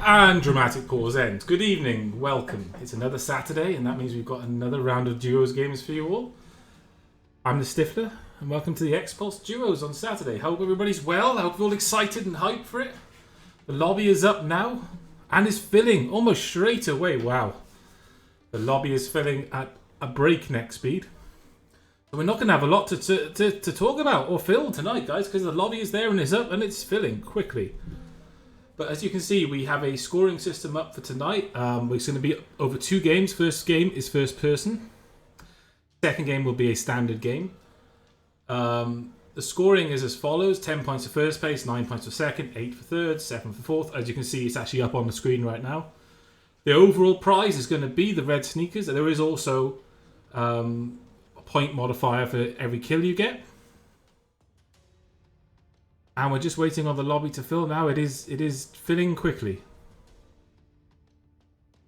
And dramatic pause ends. Good evening, welcome. It's another Saturday, and that means we've got another round of duos games for you all. I'm TheStiffler, and welcome to the XPulZ duos on Saturday. Hope everybody's well. I hope you're all excited and hyped for it. The lobby is up now, and is filling almost straight away. Wow. The lobby is filling at a breakneck speed. So we're not going to have a lot to talk about or fill tonight, guys, because the lobby is there and it's up and it's filling quickly. But as you can see, we have a scoring system up for tonight. It's going to be over 2 games. First game is first person. Second game will be a standard game. The scoring is as follows. 10 points for first place, 9 points for second, 8 for third, 7 for fourth. As you can see, it's actually up on the screen right now. The overall prize is going to be the red sneakers. There is also a point modifier for every kill you get. And we're just waiting on the lobby to fill now. It is filling quickly.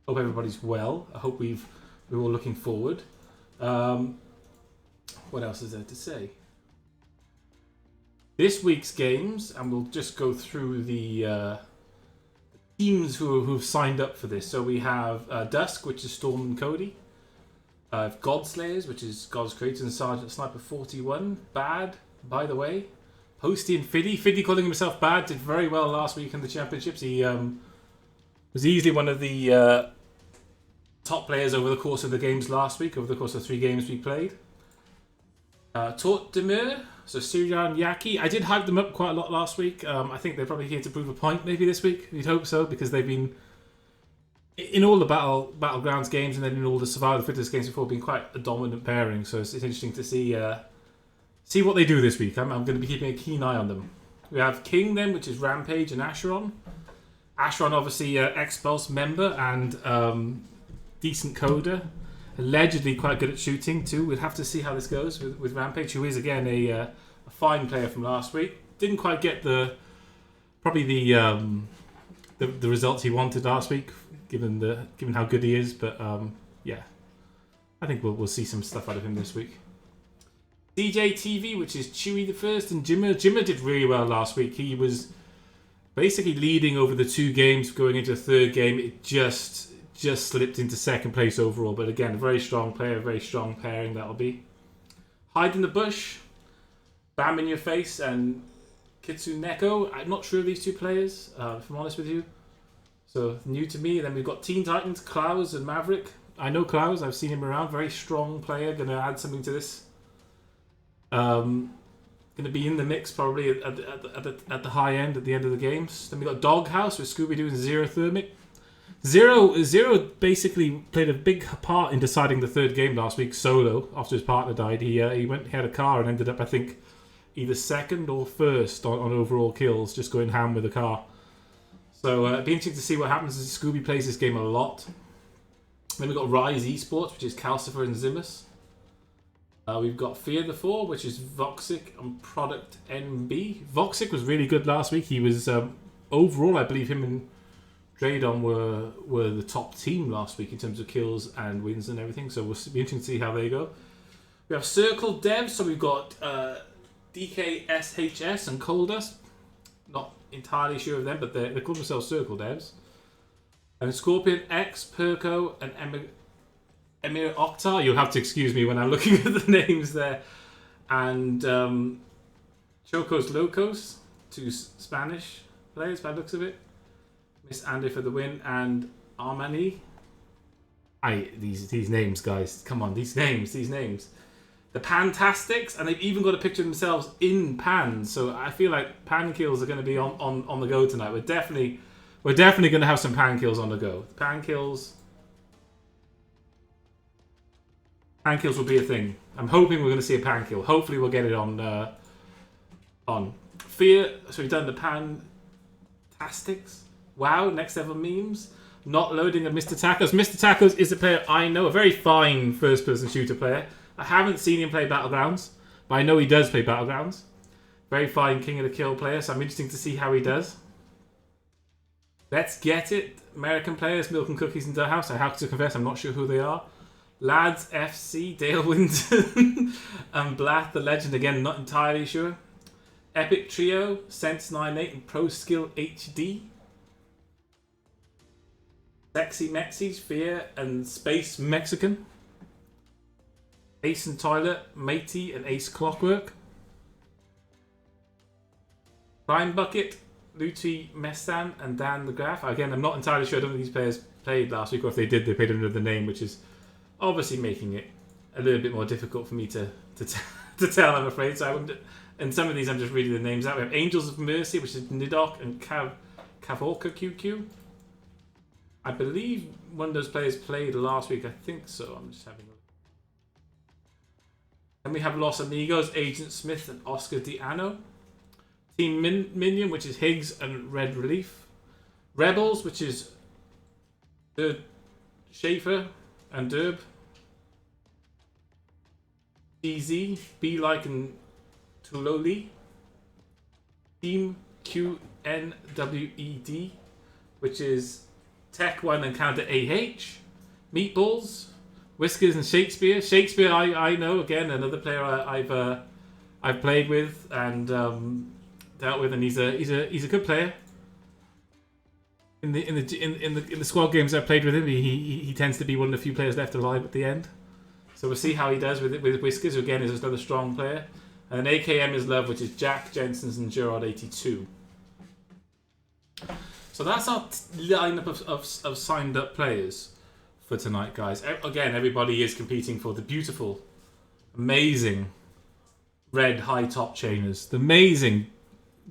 Hope everybody's well. I hope we're all looking forward. What else is there to say? This week's games, and we'll just go through the teams who've signed up for this. So we have Dusk, which is Storm and Cody. Godslayers, which is God's Creator and Sergeant Sniper 41. Bad, by the way. Posty and Fiddy. Fiddy, calling himself bad, did very well last week in the championships. He was easily one of the top players over the course of the games last week, over the course of 3 games we played. Tort Demir, so Syrian Yaki. I did hype them up quite a lot last week. I think they're probably here to prove a point maybe this week. We'd hope so, because they've been in all the Battlegrounds games and then in all the Survival of the Fittest games before, been quite a dominant pairing. So it's interesting to see what they do this week. I'm going to be keeping a keen eye on them. We have King then, which is Rampage and Asheron. Asheron, obviously, XPulZ member and decent coder. Allegedly quite good at shooting too. We'll have to see how this goes with Rampage, who is again a fine player from last week. Didn't quite get the results he wanted last week, given how good he is. But yeah, I think we'll see some stuff out of him this week. DJ TV, which is Chewy the First, and Jimmer. Jimmer did really well last week. He was basically leading over the 2 games, going into the third game. It just slipped into second place overall. But again, a very strong player, very strong pairing that'll be. Hide in the Bush, Bam in Your Face, and Kitsuneko. I'm not sure of these 2 players, if I'm honest with you. So new to me. Then we've got Teen Titans, Klaus and Maverick. I know Klaus. I've seen him around. Very strong player. Going to add something to this. Going to be in the mix probably at the high end at the end of the games. Then we got Doghouse with Scooby-Doo and Zero Thermic. Zero basically played a big part in deciding the third game last week solo after his partner died. He had a car and ended up, I think, either second or first on overall kills, just going ham with the car. So it'd be interesting to see what happens as Scooby plays this game a lot. Then we've got Rise Esports, which is Calcifer and Zimus. We've got Fear the 4, which is Voxic and Product NB. Voxic was really good last week. He was, overall, I believe him and Dradon were the top team last week in terms of kills and wins and everything. So we'll be interesting to see how they go. We have Circle Devs, so we've got DKSHS and Coldust. Not entirely sure of them, but they call themselves Circle Devs. And Scorpion X, Perko, and Emir Oktar. You'll have to excuse me when I'm looking at the names there. And Chocos Locos, 2 Spanish players by the looks of it. Miss Andy for the win, and Armani. These names, guys. Come on, these names. The Pantastics, and they've even got a picture of themselves in pans. So I feel like pan kills are going to be on the go tonight. We're definitely going to have some pan kills on the go. Pan kills will be a thing. I'm hoping we're going to see a pan kill. Hopefully we'll get it on Fear. So we've done the Pantastics. Wow, next level memes. Not loading of Mr. Tacos. Mr. Tacos is a player I know, a very fine first-person shooter player. I haven't seen him play Battlegrounds, but I know he does play Battlegrounds. Very fine King of the Kill player, so I'm interested to see how he does. Let's get it. American players, Milk and Cookies and House. I have to confess, I'm not sure who they are. Lads FC, Dale Winton, and Blath the Legend. Again, not entirely sure. Epic Trio, Sense 98, and Pro Skill HD. Sexy Mexi, Fear, and Space Mexican. Ace and Toilet, Matey, and Ace Clockwork. Blind Bucket, Luti Mestan, and Dan the Graph. Again, I'm not entirely sure. I don't think these players played last week, or if they did, they played under the name, which is obviously making it a little bit more difficult for me to tell, I'm afraid. So I wouldn't. And some of these, I'm just reading the names out. We have Angels of Mercy, which is Nidok and Kavorka QQ. I believe one of those players played last week. I think so. I'm just having a look. Then we have Los Amigos, Agent Smith, and Oscar Diano. Team Minion, which is Higgs and Red Relief. Rebels, which is Schaefer and Derb. DZ, Be Like and Tuloli. Team QNWED, which is Tech 1 and Counter AH. Meatballs, Whiskers and Shakespeare. Shakespeare, I know, again, another player I've played with and dealt with, and he's a good player. In the squad games I've played with him, he tends to be one of the few players left alive at the end. So we'll see how he does with Whiskers, who again is another strong player. And AKM is Love, which is Jack Jensen's and Gerard82. So that's our lineup of signed up players for tonight, guys. Again, everybody is competing for the beautiful, amazing red high top chainers. The amazing,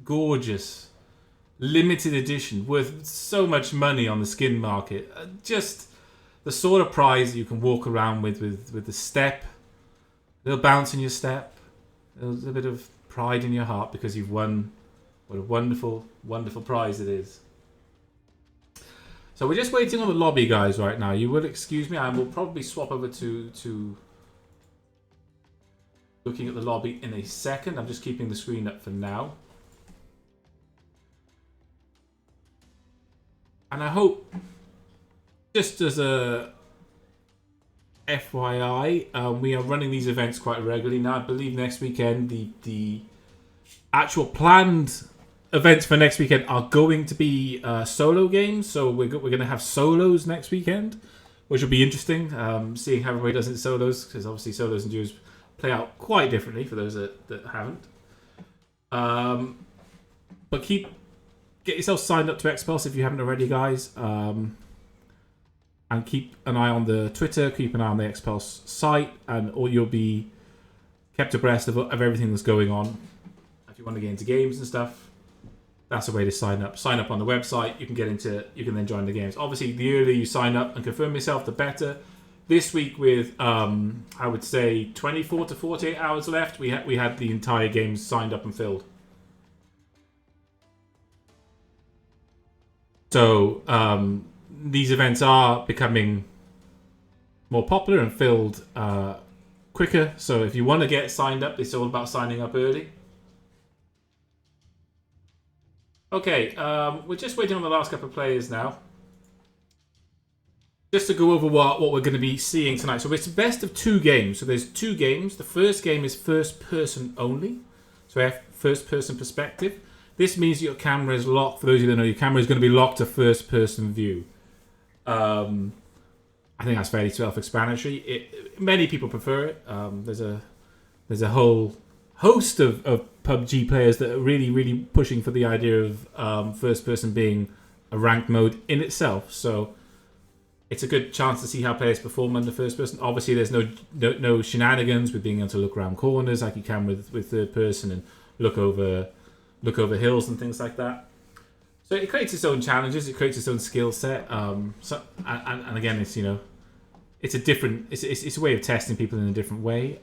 gorgeous, limited edition worth so much money on the skin market. Just the sort of prize you can walk around with the step, a little bounce in your step, a little bit of pride in your heart because you've won. What a wonderful, wonderful prize it is. So we're just waiting on the lobby, guys, right now. You will excuse me. I will probably swap over to looking at the lobby in a second. I'm just keeping the screen up for now. And I hope, just as a FYI, we are running these events quite regularly now. I believe next weekend, the actual planned events for next weekend are going to be solo games. So we're going to have solos next weekend, which will be interesting, seeing how everybody does it in solos, because obviously solos and duos play out quite differently for those that haven't. But get yourself signed up to XPulZ if you haven't already, guys. And keep an eye on the Twitter, keep an eye on the XPulZ site, and or you'll be kept abreast of everything that's going on. If you want to get into games and stuff, that's a way to sign up. Sign up on the website. You can then join the games. Obviously, the earlier you sign up and confirm yourself, the better. This week, with I would say 24 to 48 hours left, we had the entire games signed up and filled. So these events are becoming more popular and filled quicker. So if you want to get signed up, it's all about signing up early. Okay, we're just waiting on the last couple of players now. Just to go over what we're going to be seeing tonight. So it's best of 2 games. So there's 2 games. The first game is first person only. So we have first person perspective. This means your camera is locked. For those of you that know, your camera is going to be locked to first person view. I think that's fairly self-explanatory. Many people prefer it. There's a whole host of PUBG players that are really pushing for the idea of first person being a ranked mode in itself. So it's a good chance to see how players perform under first person. Obviously, there's no shenanigans with being able to look around corners like you can with third person and look over hills and things like that. So it creates its own challenges. It creates its own skill set. And again, it's it's a way of testing people in a different way.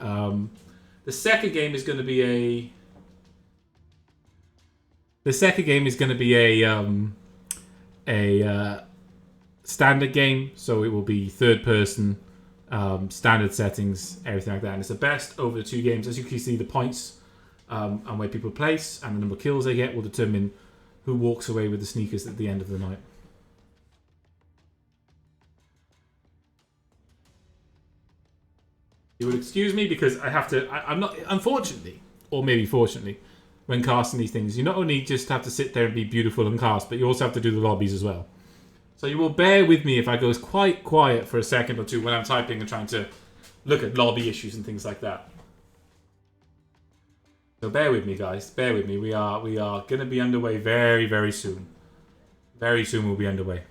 The second game is going to be a standard game, so it will be third person, standard settings, everything like that. And it's the best over the 2 games. As you can see, the points and where people place and the number of kills they get will determine who walks away with the sneakers at the end of the night. You will excuse me because I have to. I'm not, unfortunately, or maybe fortunately, when casting these things, you not only just have to sit there and be beautiful and cast, but you also have to do the lobbies as well. So you will bear with me if I go quite quiet for a second or two when I'm typing and trying to look at lobby issues and things like that. So bear with me, guys. Bear with me. We are going to be underway very, very soon. Very soon we'll be underway.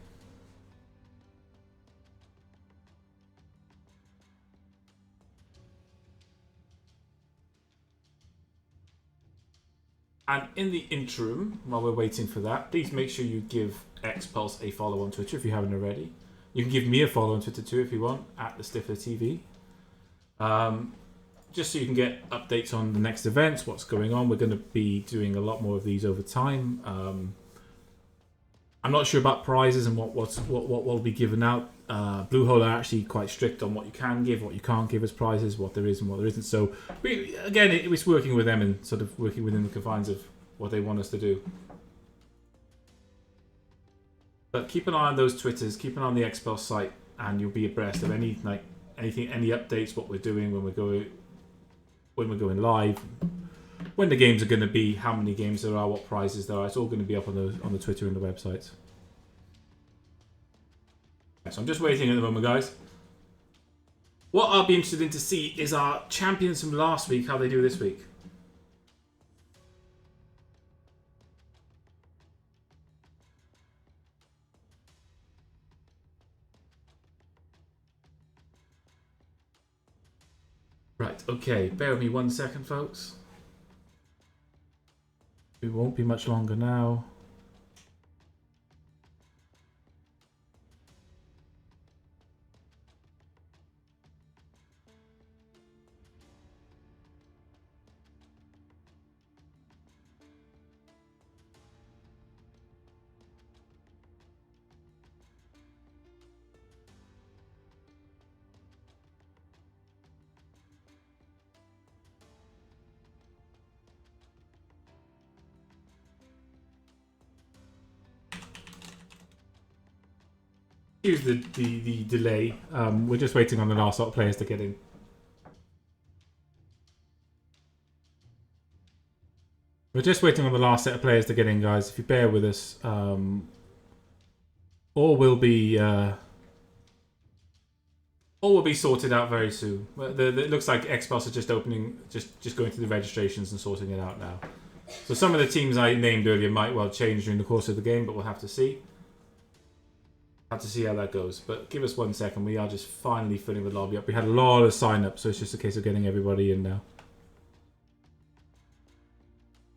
And in the interim, while we're waiting for that, please make sure you give XPulZ a follow on Twitter if you haven't already. You can give me a follow on Twitter too if you want, at TheStiffler TV. Just so you can get updates on the next events, what's going on. We're going to be doing a lot more of these over time. I'm not sure about prizes and what will be given out. Bluehole are actually quite strict on what you can give, what you can't give as prizes, what there is and what there isn't. So again, it was working with them and sort of working within the confines of what they want us to do. But keep an eye on those Twitters, keep an eye on the XPulZ site, and you'll be abreast of any updates, what we're doing when we're going live, when the games are going to be, how many games there are, what prizes there are. It's all going to be up on the Twitter and the websites. So I'm just waiting at the moment, guys. What I'll be interested in to see is our champions from last week, how they do this week. Right, okay, bear with me 1 second, folks. It won't be much longer now. Excuse the delay. We're just waiting on the last lot of players to get in. We're just waiting on the last set of players to get in, guys. If you bear with us, all will be sorted out very soon. It looks like XPulZ are just opening, just going through the registrations and sorting it out now. So some of the teams I named earlier might well change during the course of the game, but we'll have to see. Have to see how that goes. But give us 1 second. We are just finally filling the lobby up. We had a lot of sign-ups, so it's just a case of getting everybody in now.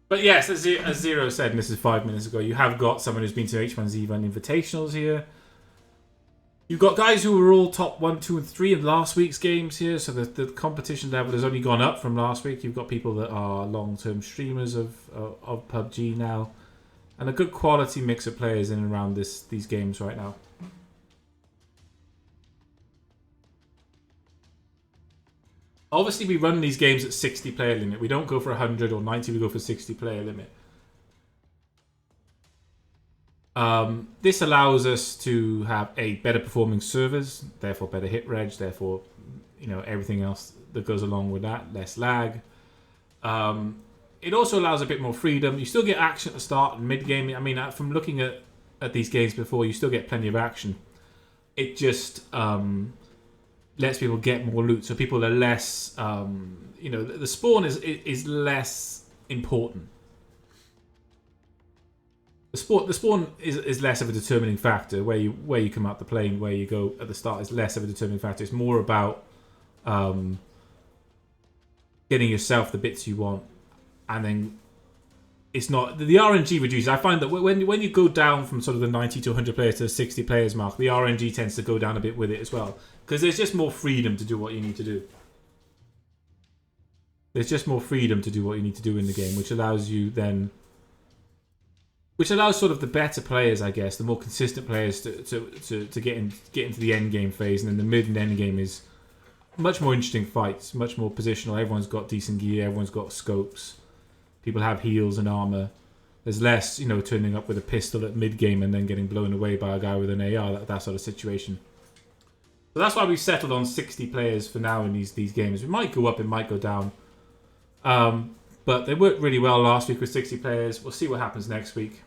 But yes, as Zero said, and this is 5 minutes ago, you have got someone who's been to H1Z1 Invitationals here. You've got guys who were all top 1, 2, and 3 in last week's games here, so the competition level has only gone up from last week. You've got people that are long-term streamers of PUBG now, and a good quality mix of players in and around these games right now. Obviously, we run these games at 60 player limit. We don't go for 100 or 90, we go for 60 player limit. This allows us to have better performing servers, therefore better hit reg, therefore everything else that goes along with that, less lag. It also allows a bit more freedom. You still get action at the start and mid game. I mean, from looking at these games before, you still get plenty of action. It just lets people get more loot, so people are less. The spawn is less important. The spawn is less of a determining factor. Where you come out the plane, where you go at the start is less of a determining factor. It's more about getting yourself the bits you want, and then it's not the RNG reduces. I find that when you go down from sort of the 90 to 100 players to the 60 players mark, the RNG tends to go down a bit with it as well, because there's just more freedom to do what you need to do. There's just more freedom to do what you need to do in the game, which allows sort of the better players, I guess, the more consistent players to get into the end game phase, and then the mid and end game is much more interesting fights, much more positional. Everyone's got decent gear, everyone's got scopes. People have heals and armor. There's less, turning up with a pistol at mid game and then getting blown away by a guy with an AR, that sort of situation. So that's why we've settled on 60 players for now in these games. We might go up, it might go down. But they worked really well last week with 60 players. We'll see what happens next week.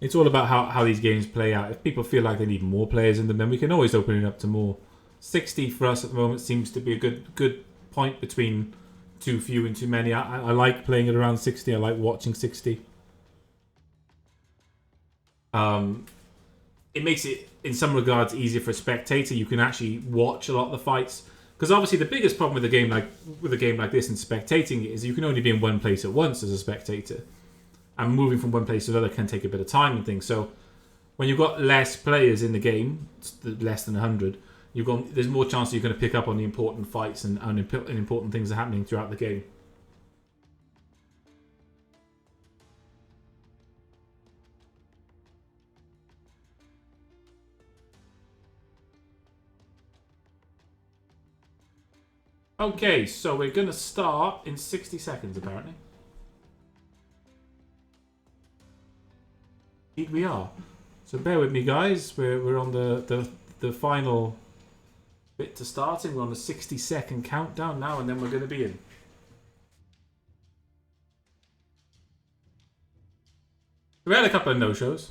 It's all about how these games play out. If people feel like they need more players in them, then we can always open it up to more. 60 for us at the moment seems to be a good point between too few and too many. I like playing it around 60. I like watching 60. It makes it, in some regards, easier for a spectator. You can actually watch a lot of the fights. Because obviously the biggest problem with a game like this and spectating it is you can only be in one place at once as a spectator. And moving from one place to another can take a bit of time and things. So when you've got less players in the game, less than 100, there's more chance you're going to pick up on the important fights and important things that are happening throughout the game. Okay, so we're going to start in 60 seconds, apparently. Indeed we are. So bear with me, guys. We're on the final bit to starting. We're on the 60-second countdown now, and then we're going to be in. We had a couple of no-shows.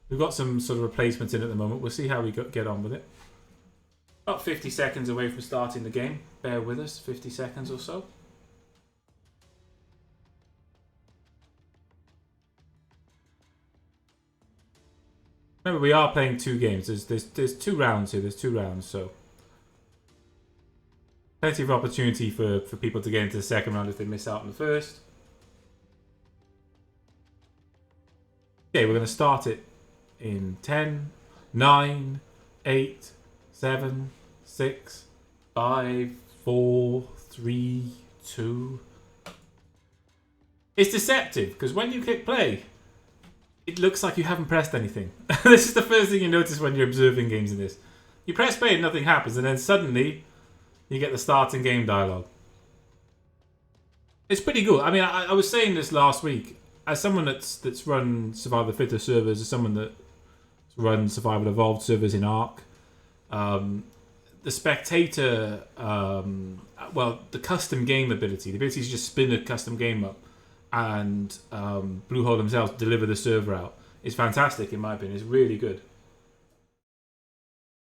We've got some sort of replacements in at the moment. We'll see how we get on with it. About 50 seconds away from starting the game. Bear with us, 50 seconds or so. Remember, we are playing 2 games. There's 2 rounds here. There's 2 rounds, so plenty of opportunity for people to get into the second round if they miss out on the first. Okay, we're going to start it in 10, 9, 8, 7, 6, 5, 4, 3, 2. It's deceptive because when you click play, it looks like you haven't pressed anything. This is the first thing you notice when you're observing games in this. You press play and nothing happens, and then suddenly you get the starting game dialogue. It's pretty good. I mean, I was saying this last week. As someone that's run Survival the Fittest servers, as someone that run Survival Evolved servers in Ark, the spectator, the custom game ability, the ability to just spin a custom game up and Bluehole themselves deliver the server out is fantastic in my opinion. It's really good.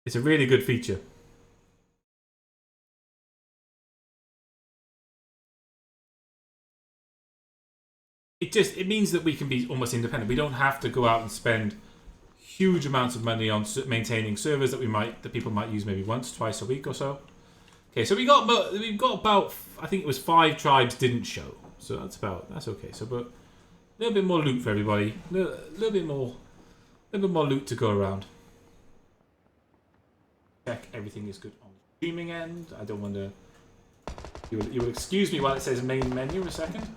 It's a really good feature. It means that we can be almost independent. We don't have to go out and spend huge amounts of money on maintaining servers that people might use maybe once, twice a week or so. Okay, so we've got about I think it was 5 tribes didn't show, so that's okay. So, but a little bit more loot for everybody, a little bit more loot to go around. Check everything is good on the streaming end. I don't want to. You will excuse me while it says main menu a second.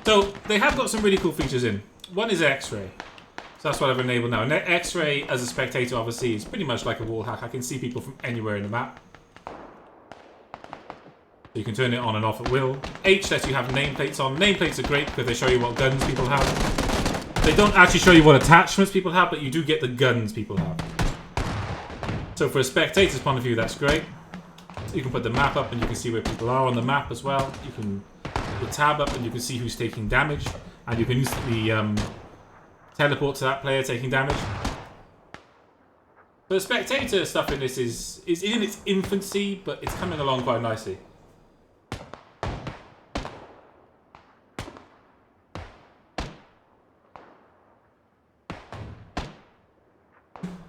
So they have got some really cool features in. One is X-ray. So that's what I've enabled now. And X-ray as a spectator obviously is pretty much like a wall hack. I can see people from anywhere in the map. So you can turn it on and off at will. H lets you have nameplates on. Nameplates are great because they show you what guns people have. They don't actually show you what attachments people have, but you do get the guns people have. So for a spectator's point of view, that's great. You can put the map up and you can see where people are on the map as well. You can the tab up and you can see who's taking damage, and you can instantly teleport to that player taking damage. The spectator stuff in this is in its infancy, but it's coming along quite nicely.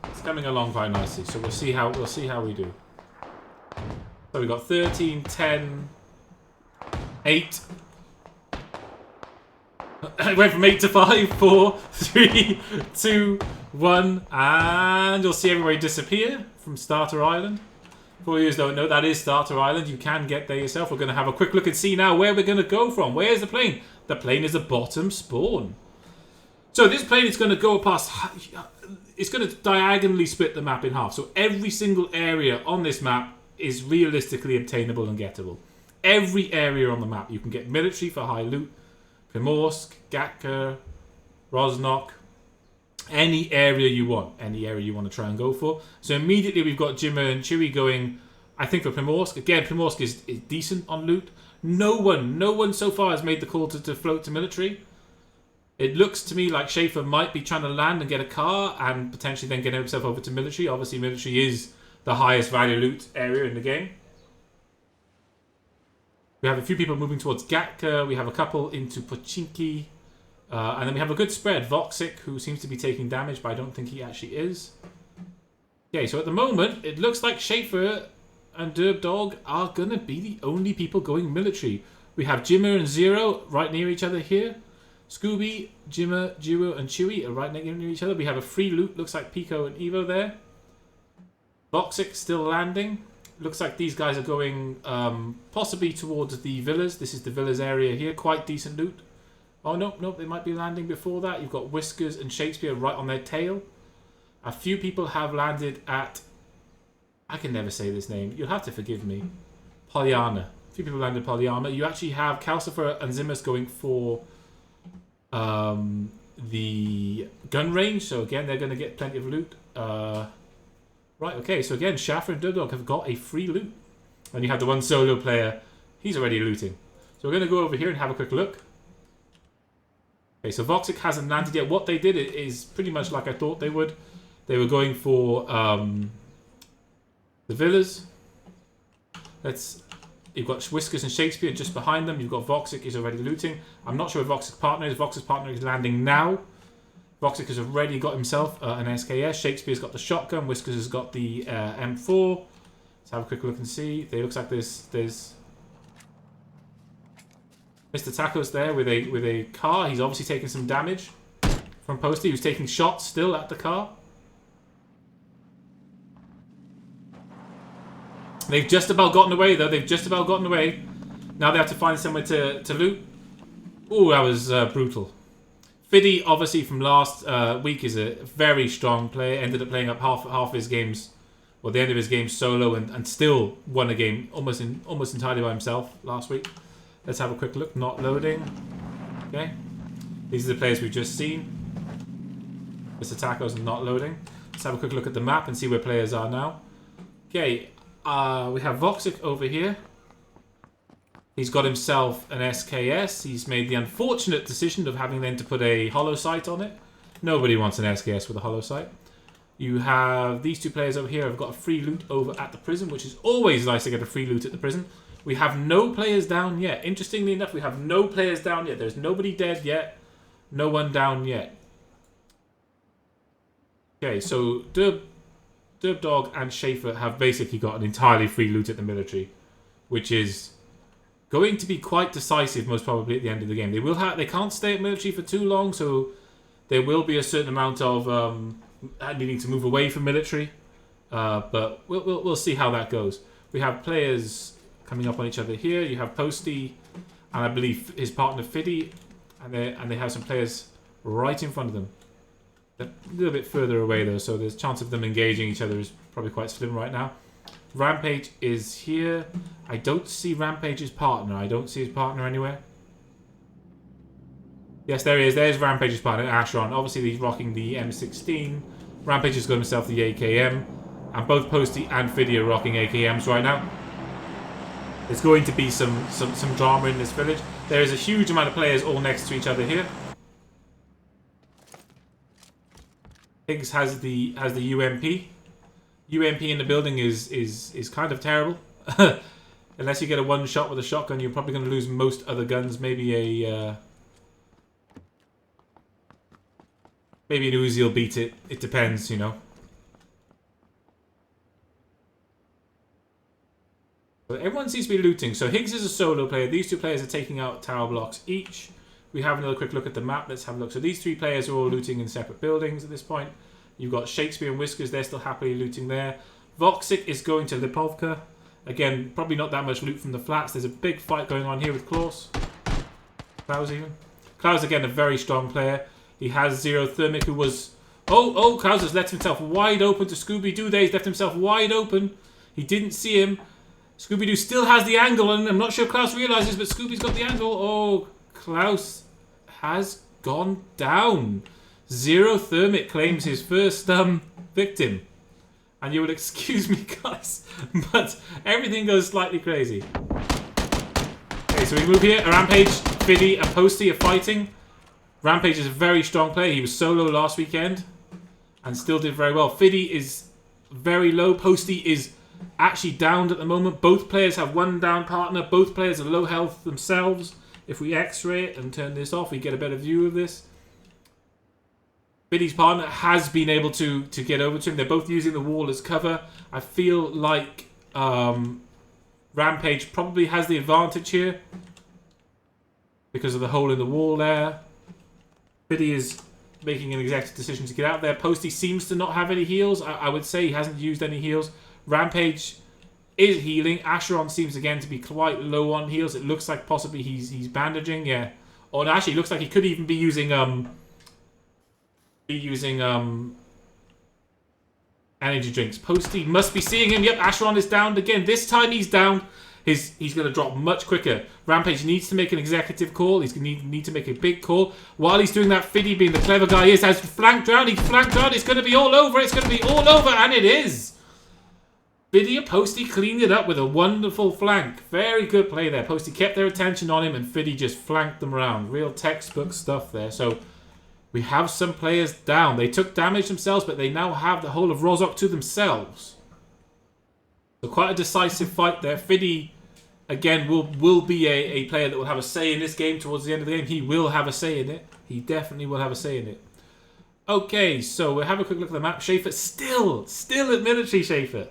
It's coming along quite nicely, so we'll see how we do. So we've got 13, 10, 8. It went from 8 to 5, 4, 3, 2, 1, and you'll see everybody disappear from Starter Island. For you who don't know, that is Starter Island. You can get there yourself. We're going to have a quick look and see now where we're going to go from. Where's the plane? The plane is the bottom spawn. So this plane is going to go past... It's going to diagonally split the map in half. So every single area on this map is realistically obtainable and gettable. Every area on the map. You can get military for high loot. Primorsk, Gatka, Roznok. any area you want to try and go for. So immediately we've got Jimmer and Chewy going, I think, for Primorsk. Again, Primorsk is decent on loot. No one so far has made the call to float to military. It looks to me like Schaefer might be trying to land and get a car and potentially then get himself over to military. Obviously, military is the highest value loot area in the game. We have a few people moving towards Gatka. We have a couple into Pochinki. And then we have a good spread. Voxic, who seems to be taking damage, but I don't think he actually is. Okay, so at the moment, it looks like Schaefer and Derbdog are going to be the only people going military. We have Jimmer and Zero right near each other here. Scooby, Jimmer, Jiro, and Chewy are right near each other. We have a free loot. Looks like Pico and Evo there. Voxic still landing. Looks like these guys are going possibly towards the villas. This is the villas area here. Quite decent loot. Oh, nope, they might be landing before that. You've got Whiskers and Shakespeare right on their tail. A few people have landed at... I can never say this name. You'll have to forgive me. Polyana. A few people landed at Polyana. You actually have Calcifer and Zimmers going for the gun range. So again, they're going to get plenty of loot. Right, okay. So again, Schaffer and Durdog have got a free loot. And you have the one solo player. He's already looting. So we're going to go over here and have a quick look. Okay, so Voxic hasn't landed yet. What they did is pretty much like I thought they would. They were going for the villas. You've got Whiskers and Shakespeare just behind them. You've got Voxic is already looting. I'm not sure where Voxic's partner is. Voxic's partner is landing now. Voxic has already got himself an SKS. Shakespeare's got the shotgun. Whiskers has got the M4. Let's have a quick look and see. It looks like there's Mr. Taco's there with a car. He's obviously taking some damage from Posty, who's taking shots still at the car. They've just about gotten away, though. They've just about gotten away. Now they have to find somewhere to loot. Ooh, that was brutal. Fiddy, obviously, from last week, is a very strong player. Ended up playing up half his games, well, the end of his game solo, and still won a game almost entirely by himself last week. Let's have a quick look. Not loading. Okay. These are the players we've just seen. Mr. Taco's not loading. Let's have a quick look at the map and see where players are now. Okay. We have Voxic over here. He's got himself an SKS. He's made the unfortunate decision of having then to put a hollow sight on it. Nobody wants an SKS with a hollow sight. You have these two players over here have got a free loot over at the prison, which is always nice to get a free loot at the prison. We have no players down yet. Interestingly enough, we have no players down yet. There's nobody dead yet. No one down yet. Okay, so Derbdog and Schaefer have basically got an entirely free loot at the military, which is going to be quite decisive, most probably at the end of the game. They can't stay at military for too long, so there will be a certain amount of needing to move away from military. But we'll see how that goes. We have players coming up on each other here. You have Posty and I believe his partner Fiddy, and they have some players right in front of them. A little bit further away though, so there's chance of them engaging each other is probably quite slim right now. Rampage is here. I don't see Rampage's partner. I don't see his partner anywhere. Yes, there he is. There's Rampage's partner, Ashron. Obviously, he's rocking the M16. Rampage has got himself the AKM. And both Posty and Fiddy are rocking AKMs right now. There's going to be some drama in this village. There is a huge amount of players all next to each other here. Higgs has the UMP. UMP in the building is kind of terrible. Unless you get a one shot with a shotgun, you're probably going to lose most other guns. Maybe an Uzi will beat it. It depends, you know. But everyone seems to be looting. So Higgs is a solo player. These two players are taking out tower blocks each. We have another quick look at the map. Let's have a look. So these three players are all looting in separate buildings at this point. You've got Shakespeare and Whiskers. They're still happily looting there. Voxic is going to Lipovka. Again, probably not that much loot from the flats. There's a big fight going on here with Klaus. Klaus even. Klaus, again, a very strong player. He has Zero Thermic, who was... Oh, Klaus has left himself wide open to Scooby-Doo there. He's left himself wide open. He didn't see him. Scooby-Doo still has the angle, and I'm not sure Klaus realises, but Scooby's got the angle. Oh, Klaus has gone down. Zero Thermic claims his first victim. And you will excuse me, guys, but everything goes slightly crazy. Okay, so we move here. Rampage, Fiddy, and Posty are fighting. Rampage is a very strong player. He was solo last weekend and still did very well. Fiddy is very low. Posty is actually downed at the moment. Both players have one down partner. Both players are low health themselves. If we x-ray it and turn this off, we get a better view of this. Fiddy's partner has been able to get over to him. They're both using the wall as cover. I feel like Rampage probably has the advantage here because of the hole in the wall there. Fiddy is making an executive decision to get out there. Posty seems to not have any heals. I would say he hasn't used any heals. Rampage is healing. Asheron seems again to be quite low on heals. It looks like possibly he's bandaging. Yeah. Or actually, it looks like he could even be using energy drinks. Posty must be seeing him. Yep, Asheron is downed again. This time he's down. He's going to drop much quicker. Rampage needs to make an executive call. He's going to need to make a big call. While he's doing that, Fiddy, being the clever guy he is, has flanked round. He's flanked round. It's going to be all over. It's going to be all over. And it is. Fiddy and Posty cleaned it up with a wonderful flank. Very good play there. Posty kept their attention on him and Fiddy just flanked them around. Real textbook stuff there. So we have some players down. They took damage themselves, but they now have the whole of Rozhok to themselves. So quite a decisive fight there. Fiddy, again, will be a player that will have a say in this game towards the end of the game. He will have a say in it. He definitely will have a say in it. Okay, so we'll have a quick look at the map. Schaefer still at military, Schaefer.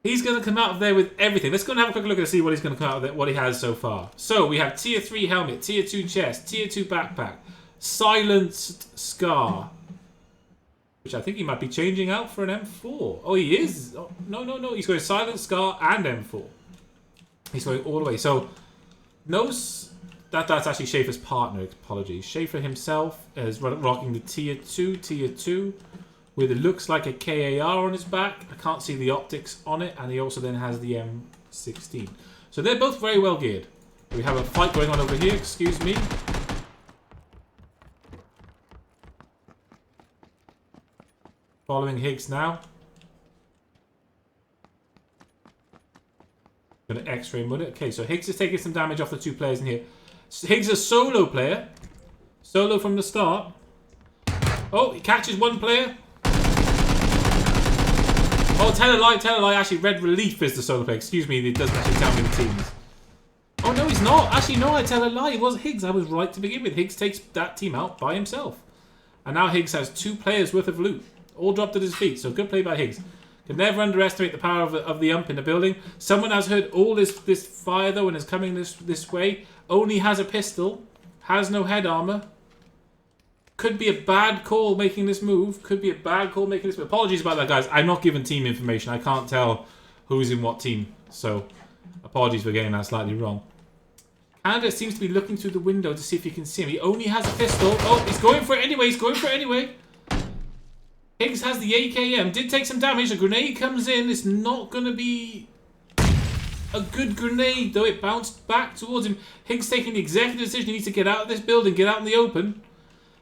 He's going to come out of there with everything. Let's go and have a quick look and see what he's going to come out of there, what he has so far. So we have Tier 3 helmet, Tier 2 chest, Tier 2 backpack, Silenced Scar, which I think he might be changing out for an M4. Oh, he is? Oh, no. He's going Silent Scar and M4. He's going all the way. So, that's actually Schaefer's partner. Apologies. Schaefer himself is rocking the Tier 2, with it looks like a KAR on his back. I can't see the optics on it. And he also then has the M16. So they're both very well geared. We have a fight going on over here. Excuse me. Following Higgs now. Gonna X-ray mud it. Okay, so Higgs is taking some damage off the two players in here. Higgs is a solo player. Solo from the start. Oh, he catches one player. Oh, tell a lie. Actually, Red Relief is the solo player. Excuse me, it doesn't actually tell me the teams. Oh, no, he's not. Actually, no, I tell a lie. It was Higgs. I was right to begin with. Higgs takes that team out by himself. And now Higgs has 2 players worth of loot. All dropped at his feet. So good play by Higgs. Can never underestimate the power of the ump in the building. Someone has heard all this fire, though, and is coming this way. Only has a pistol. Has no head armor. Could be a bad call making this move. Apologies about that, guys. I'm not given team information. I can't tell who's in what team. So, apologies for getting that slightly wrong. Canada seems to be looking through the window to see if he can see him. He only has a pistol. Oh, he's going for it anyway. Higgs has the AKM. Did take some damage. A grenade comes in. It's not going to be a good grenade, though. It bounced back towards him. Higgs taking the executive decision. He needs to get out of this building. Get out in the open.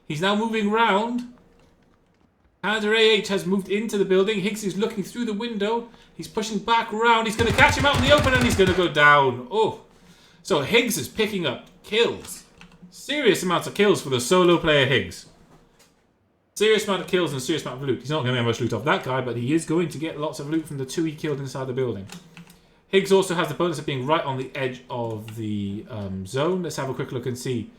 He's now moving round. Canada AH has moved into the building. Higgs is looking through the window. He's pushing back around. He's going to catch him out in the open and he's going to go down. Oh. So Higgs is picking up kills. Serious amounts of kills for the solo player Higgs. Serious amount of kills and serious amount of loot. He's not going to get much loot off that guy, but he is going to get lots of loot from the 2 he killed inside the building. Higgs also has the bonus of being right on the edge of the zone. Let's have a quick look and see.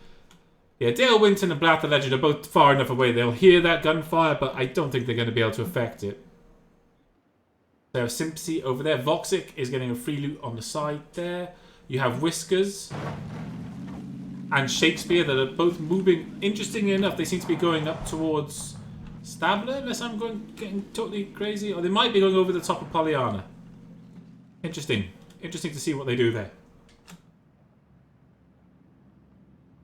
Yeah, Dale Winton and Blath the Legend are both far enough away. They'll hear that gunfire, but I don't think they're going to be able to affect it. There's Simpsy over there. Voxic is getting a free loot on the side there. You have Whiskers and Shakespeare that are both moving. Interestingly enough, they seem to be going up towards Stabler, unless I'm getting totally crazy. Or they might be going over the top of Pollyanna. Interesting. Interesting to see what they do there.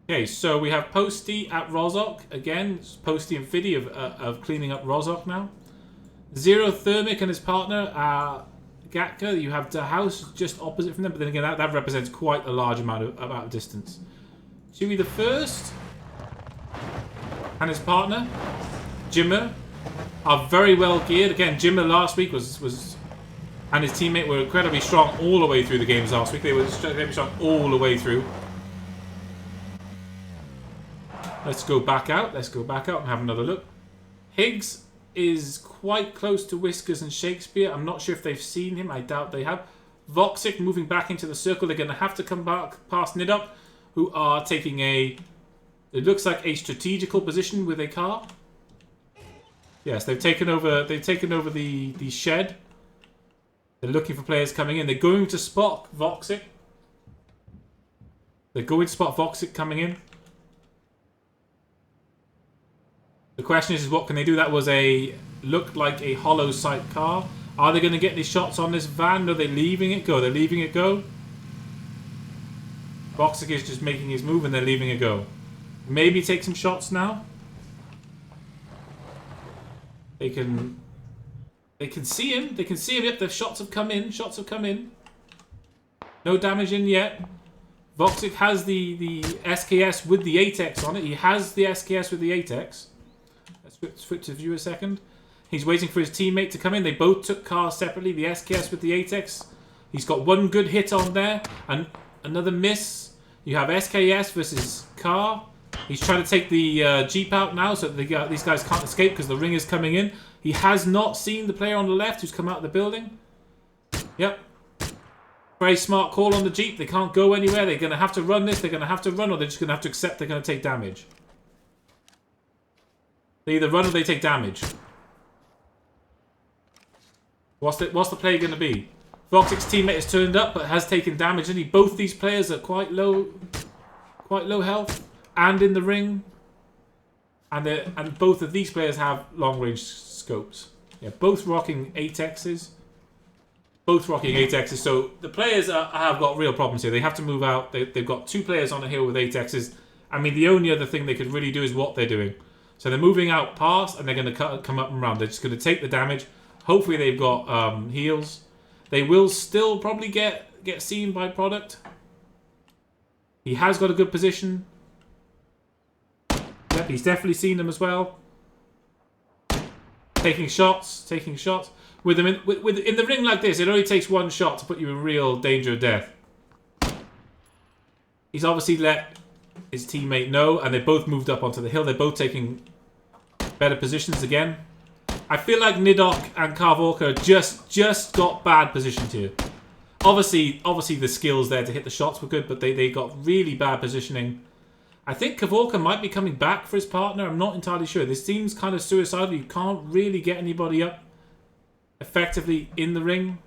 Okay, so we have Posty at Rozhok. Again, Posty and Fiddy of cleaning up Rozhok now. Zero Thermic and his partner, Gatka. You have the house just opposite from them, but then again, that represents quite a large amount of distance. Chewie the First and his partner, Jimmer, are very well geared. Again, Jimmer last week was and his teammate were incredibly strong all the way through the games last week. They were incredibly strong all the way through. Let's go back out. Let's go back out and have another look. Higgs is quite close to Whiskers and Shakespeare. I'm not sure if they've seen him. I doubt they have. Voxic moving back into the circle. They're going to have to come back past Nidok, who are taking a... It looks like a strategical position with a car. Yes, they've taken over. They've taken over the shed. They're looking for players coming in. They're going to spot Voxic. They're going to spot Voxic coming in. The question is what can they do? That was looked like a hollow sight car. Are they going to get any shots on this van? No, they're leaving it go. They're leaving it go. Voxic is just making his move and they're leaving it go. Maybe take some shots now. They can see him. They can see him. Yep, the shots have come in. Shots have come in. No damage in yet. Voxic has the SKS with the 8X on it. He has the SKS with the 8X. Let's switch to view a second. He's waiting for his teammate to come in. They both took cars separately. The SKS with the 8X. He's got one good hit on there. And another miss. You have SKS versus car. He's trying to take the Jeep out now so that these guys can't escape because the ring is coming in. He has not seen the player on the left who's come out of the building. Yep. Very smart call on the Jeep. They can't go anywhere. They're going to have to run this. They're going to have to run or they're just going to have to accept they're going to take damage. They either run or they take damage. What's the play going to be? Voxic's teammate has turned up but has taken damage. And both these players are quite low health and in the ring. And both of these players have long range scopes. Yeah, both rocking 8Xs. Both rocking 8Xs. So the players have got real problems here. They have to move out. They've got two players on a hill with 8Xs. I mean, the only other thing they could really do is what they're doing. So they're moving out past and they're going to come up and round. They're just going to take the damage. Hopefully they've got heals. They will still probably get seen by Product. He has got a good position. Yep, he's definitely seen them as well. Taking shots. With them in the ring like this, it only takes one shot to put you in real danger of death. He's obviously let his teammate know, and they both moved up onto the hill. They're both taking better positions again. I feel like Nidok and Carvalker just got bad positions here. Obviously the skills there to hit the shots were good, but they got really bad positioning. I think Kavorka might be coming back for his partner. I'm not entirely sure. This seems kind of suicidal. You can't really get anybody up effectively in the ring.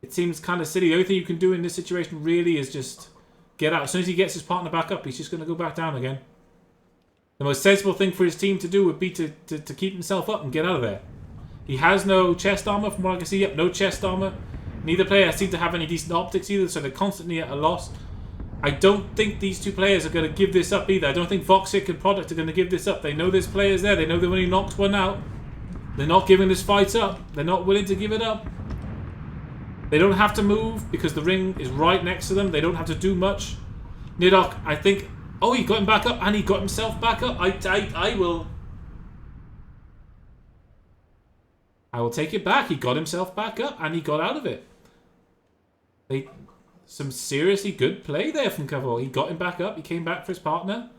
It seems kind of silly. The only thing you can do in this situation really is just get out. As soon as he gets his partner back up, he's just going to go back down again. The most sensible thing for his team to do would be to keep himself up and get out of there. He has no chest armor from what I can see. Yep, no chest armor. Neither player seems to have any decent optics either, so they're constantly at a loss. I don't think these two players are going to give this up either. I don't think Voxic and Product are going to give this up. They know there's players there. They know they've only knocked one out. They're not giving this fight up. They're not willing to give it up. They don't have to move because the ring is right next to them. They don't have to do much. Nidok, I think... Oh, he got him back up and he got himself back up. I will take it back. He got himself back up and he got out of it. Some seriously good play there from Caval. He got him back up. He came back for his partner.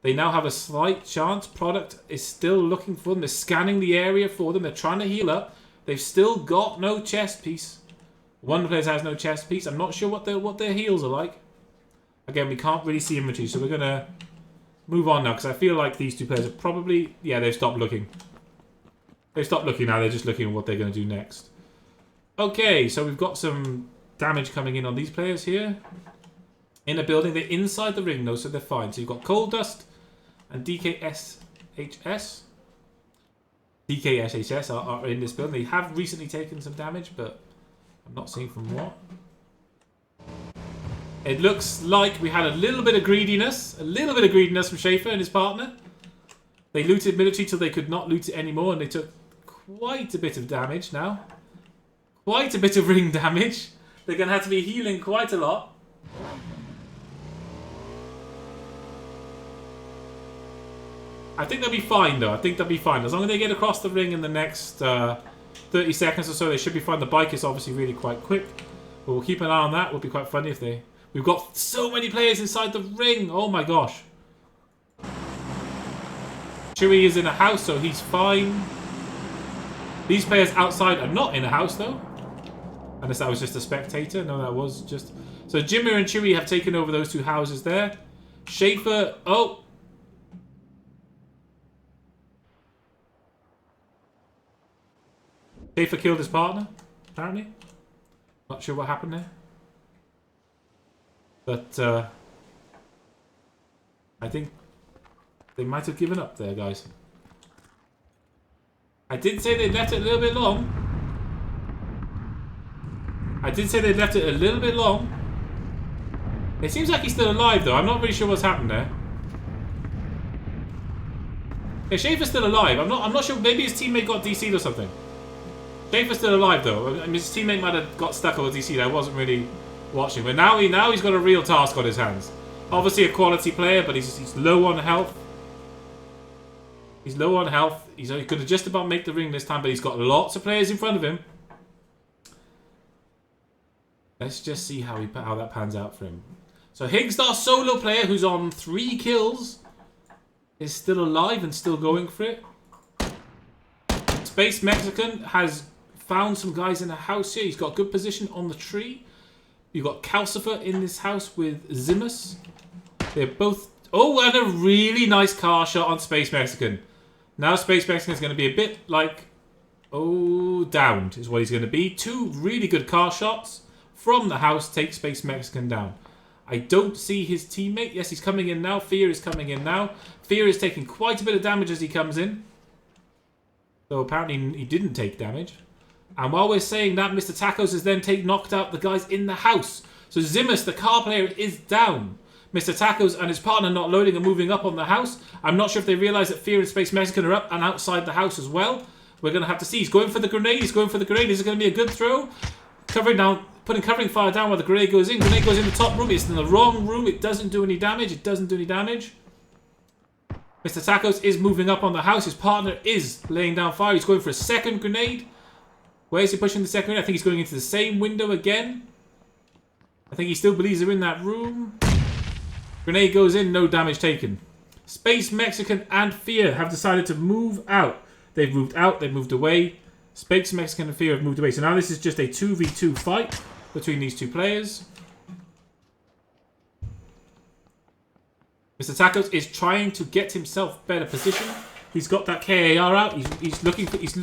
They now have a slight chance. Product is still looking for them. They're scanning the area for them. They're trying to heal up. They've still got no chest piece. One of the players has no chest piece. I'm not sure what their heals are like. Again, we can't really see inventory, so we're going to move on now, because I feel like these two players are probably... Yeah, they've stopped looking. They've stopped looking now. They're just looking at what they're going to do next. Okay, so we've got some damage coming in on these players here. In a building. They're inside the ring, though, so they're fine. So you've got Cold Dust and DKSHS. DKSHS are in this building. They have recently taken some damage, but I'm not seeing from what. It looks like we had a little bit of greediness. From Schaefer and his partner. They looted military till they could not loot it anymore, and they took quite a bit of damage now. Quite a bit of ring damage. They're going to have to be healing quite a lot. I think they'll be fine, though. I think they'll be fine. As long as they get across the ring in the next 30 seconds or so, they should be fine. The bike is obviously really quite quick. But we'll keep an eye on that. It would be quite funny if they... We've got so many players inside the ring. Oh, my gosh. Chewie is in a house, so he's fine. These players outside are not in a house, though. Unless that was just a spectator. No, that was just... So Jimmy and Chewie have taken over those two houses there. Schaefer... Oh! Schaefer killed his partner, apparently. Not sure what happened there. But, I think they might have given up there, guys. I did say they left it a little bit long. It seems like he's still alive, though. I'm not really sure what's happened there. Yeah, Schaefer's still alive. I'm not sure. Maybe his teammate got DC'd or something. Schaefer's still alive, though. I mean, his teammate might have got stuck or DC'd. I wasn't really watching. But now he's got a real task on his hands. Obviously a quality player, but he's low on health. He's low on health. He could have just about made the ring this time, but he's got lots of players in front of him. Let's just see how that pans out for him. So Higgs, our solo player, who's on 3 kills, is still alive and still going for it. Space Mexican has found some guys in a house here. He's got good position on the tree. You've got Calcifer in this house with Zimus. They're both... Oh, and a really nice car shot on Space Mexican. Now Space Mexican is going to be a bit like... Oh, downed is what he's going to be. 2 really good car shots from the house take Space Mexican down. I don't see his teammate. Yes, he's coming in now. Fear is coming in now. Fear is taking quite a bit of damage as he comes in. So apparently he didn't take damage. And while we're saying that, Mr. Tacos has then knocked out the guys in the house. So Zimus, the car player, is down. Mr. Tacos and his partner not loading and moving up on the house. I'm not sure if they realise that Fear and Space Mexican are up and outside the house as well. We're going to have to see. He's going for the grenade. Is it going to be a good throw? Covering covering fire down while the grenade goes in. Grenade goes in the top room. It's in the wrong room. It doesn't do any damage. Mr. Tacos is moving up on the house. His partner is laying down fire. He's going for a second grenade. Where is he pushing the second grenade? I think he's going into the same window again. I think he still believes they're in that room. Grenade goes in. No damage taken. Space Mexican and Fear have decided to move out. They've moved out. They've moved away. Space Mexican and Fear have moved away. So now this is just a 2v2 fight between these two players. Mr. Tacos is trying to get himself better position. He's got that KAR out. He's looking for it. He's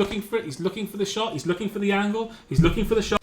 looking for the shot. He's looking for the angle. He's looking for the shot.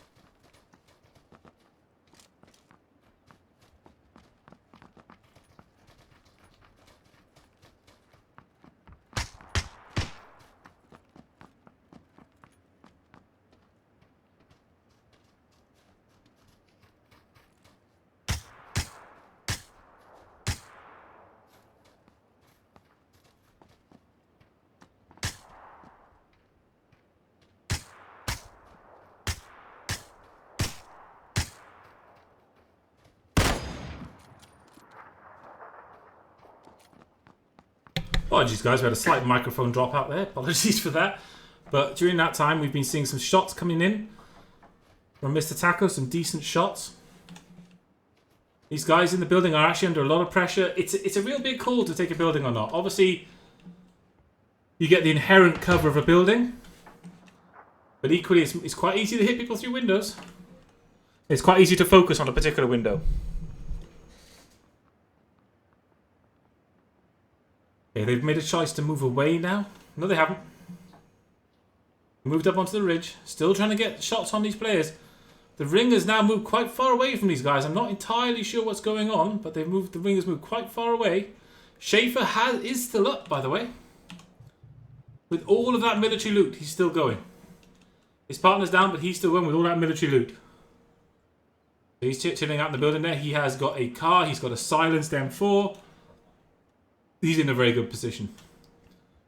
Apologies, guys. We had a slight microphone drop out there. Apologies for that. But during that time, we've been seeing some shots coming in from Mr. Taco. Some decent shots. These guys in the building are actually under a lot of pressure. It's a real big call to take a building or not. Obviously, you get the inherent cover of a building. But equally, it's quite easy to hit people through windows. It's quite easy to focus on a particular window. Okay, they've made a choice to move away now. No, they haven't. Moved up onto the ridge. Still trying to get shots on these players. The ring has now moved quite far away from these guys. I'm not entirely sure what's going on, but the ring has moved quite far away. Schaefer is still up, by the way. With all of that military loot, he's still going. His partner's down, but he's still going with all that military loot. So he's chilling out in the building there. He has got a car. He's got a silenced M4. He's in a very good position.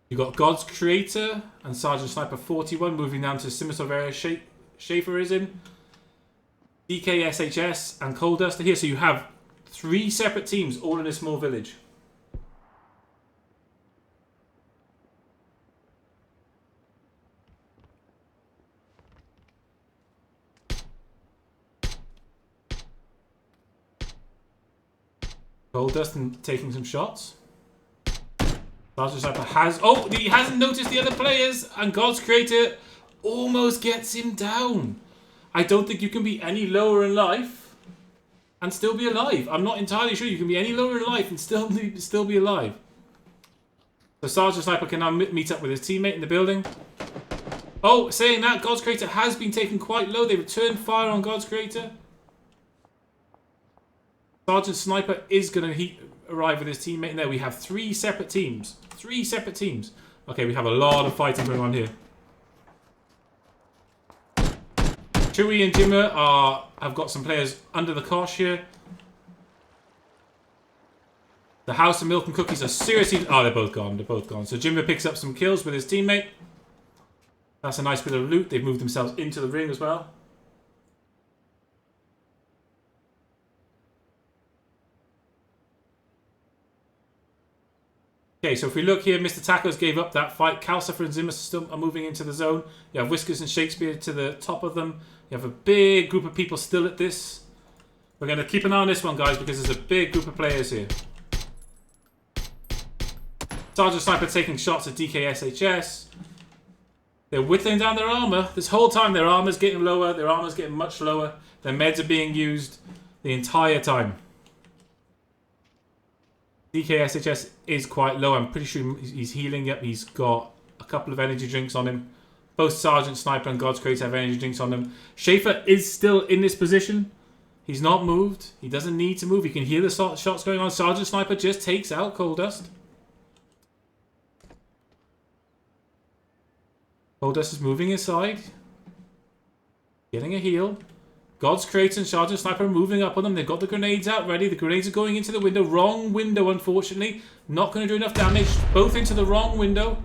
You've got God's Creator and Sergeant Sniper 41 moving down to Simisov area. Schaefer is in. DKSHS and Coal Dust are here. So you have 3 separate teams all in a small village. Goldust and taking some shots. Sergeant Sniper has... Oh, he hasn't noticed the other players. And God's Creator almost gets him down. I don't think you can be any lower in life and still be alive. I'm not entirely sure you can be any lower in life and still be alive. So Sergeant Sniper can now meet up with his teammate in the building. Oh, saying that, God's Creator has been taken quite low. They returned fire on God's Creator. Sergeant Sniper is going to arrive with his teammate in there. We have 3 separate teams. 3 separate teams. Okay, we have a lot of fighting going on here. Chewie and Jimmer have got some players under the cosh here. The House of Milk and Cookies are seriously... Oh, they're both gone. They're both gone. So Jimmer picks up some kills with his teammate. That's a nice bit of loot. They've moved themselves into the ring as well. Okay, so if we look here, Mr. Tacos gave up that fight. Calcifer and Zimmer still are moving into the zone. You have Whiskers and Shakespeare to the top of them. You have a big group of people still at this. We're going to keep an eye on this one, guys, because there's a big group of players here. Sergeant Sniper taking shots at DKSHS. They're whittling down their armor. This whole time their armor's getting lower. Their armor's getting much lower. Their meds are being used the entire time. DKSHS is quite low. I'm pretty sure he's healing. Yep, he's got a couple of energy drinks on him. Both Sergeant Sniper and God's Creator have energy drinks on them. Schaefer is still in this position. He's not moved. He doesn't need to move. He can hear the shots going on. Sergeant Sniper just takes out Goldust. Goldust is moving inside. Getting a heal. God's Creator and Sergeant Sniper are moving up on them. They've got the grenades out ready. The grenades are going into the window. Wrong window, unfortunately. Not going to do enough damage. Both into the wrong window.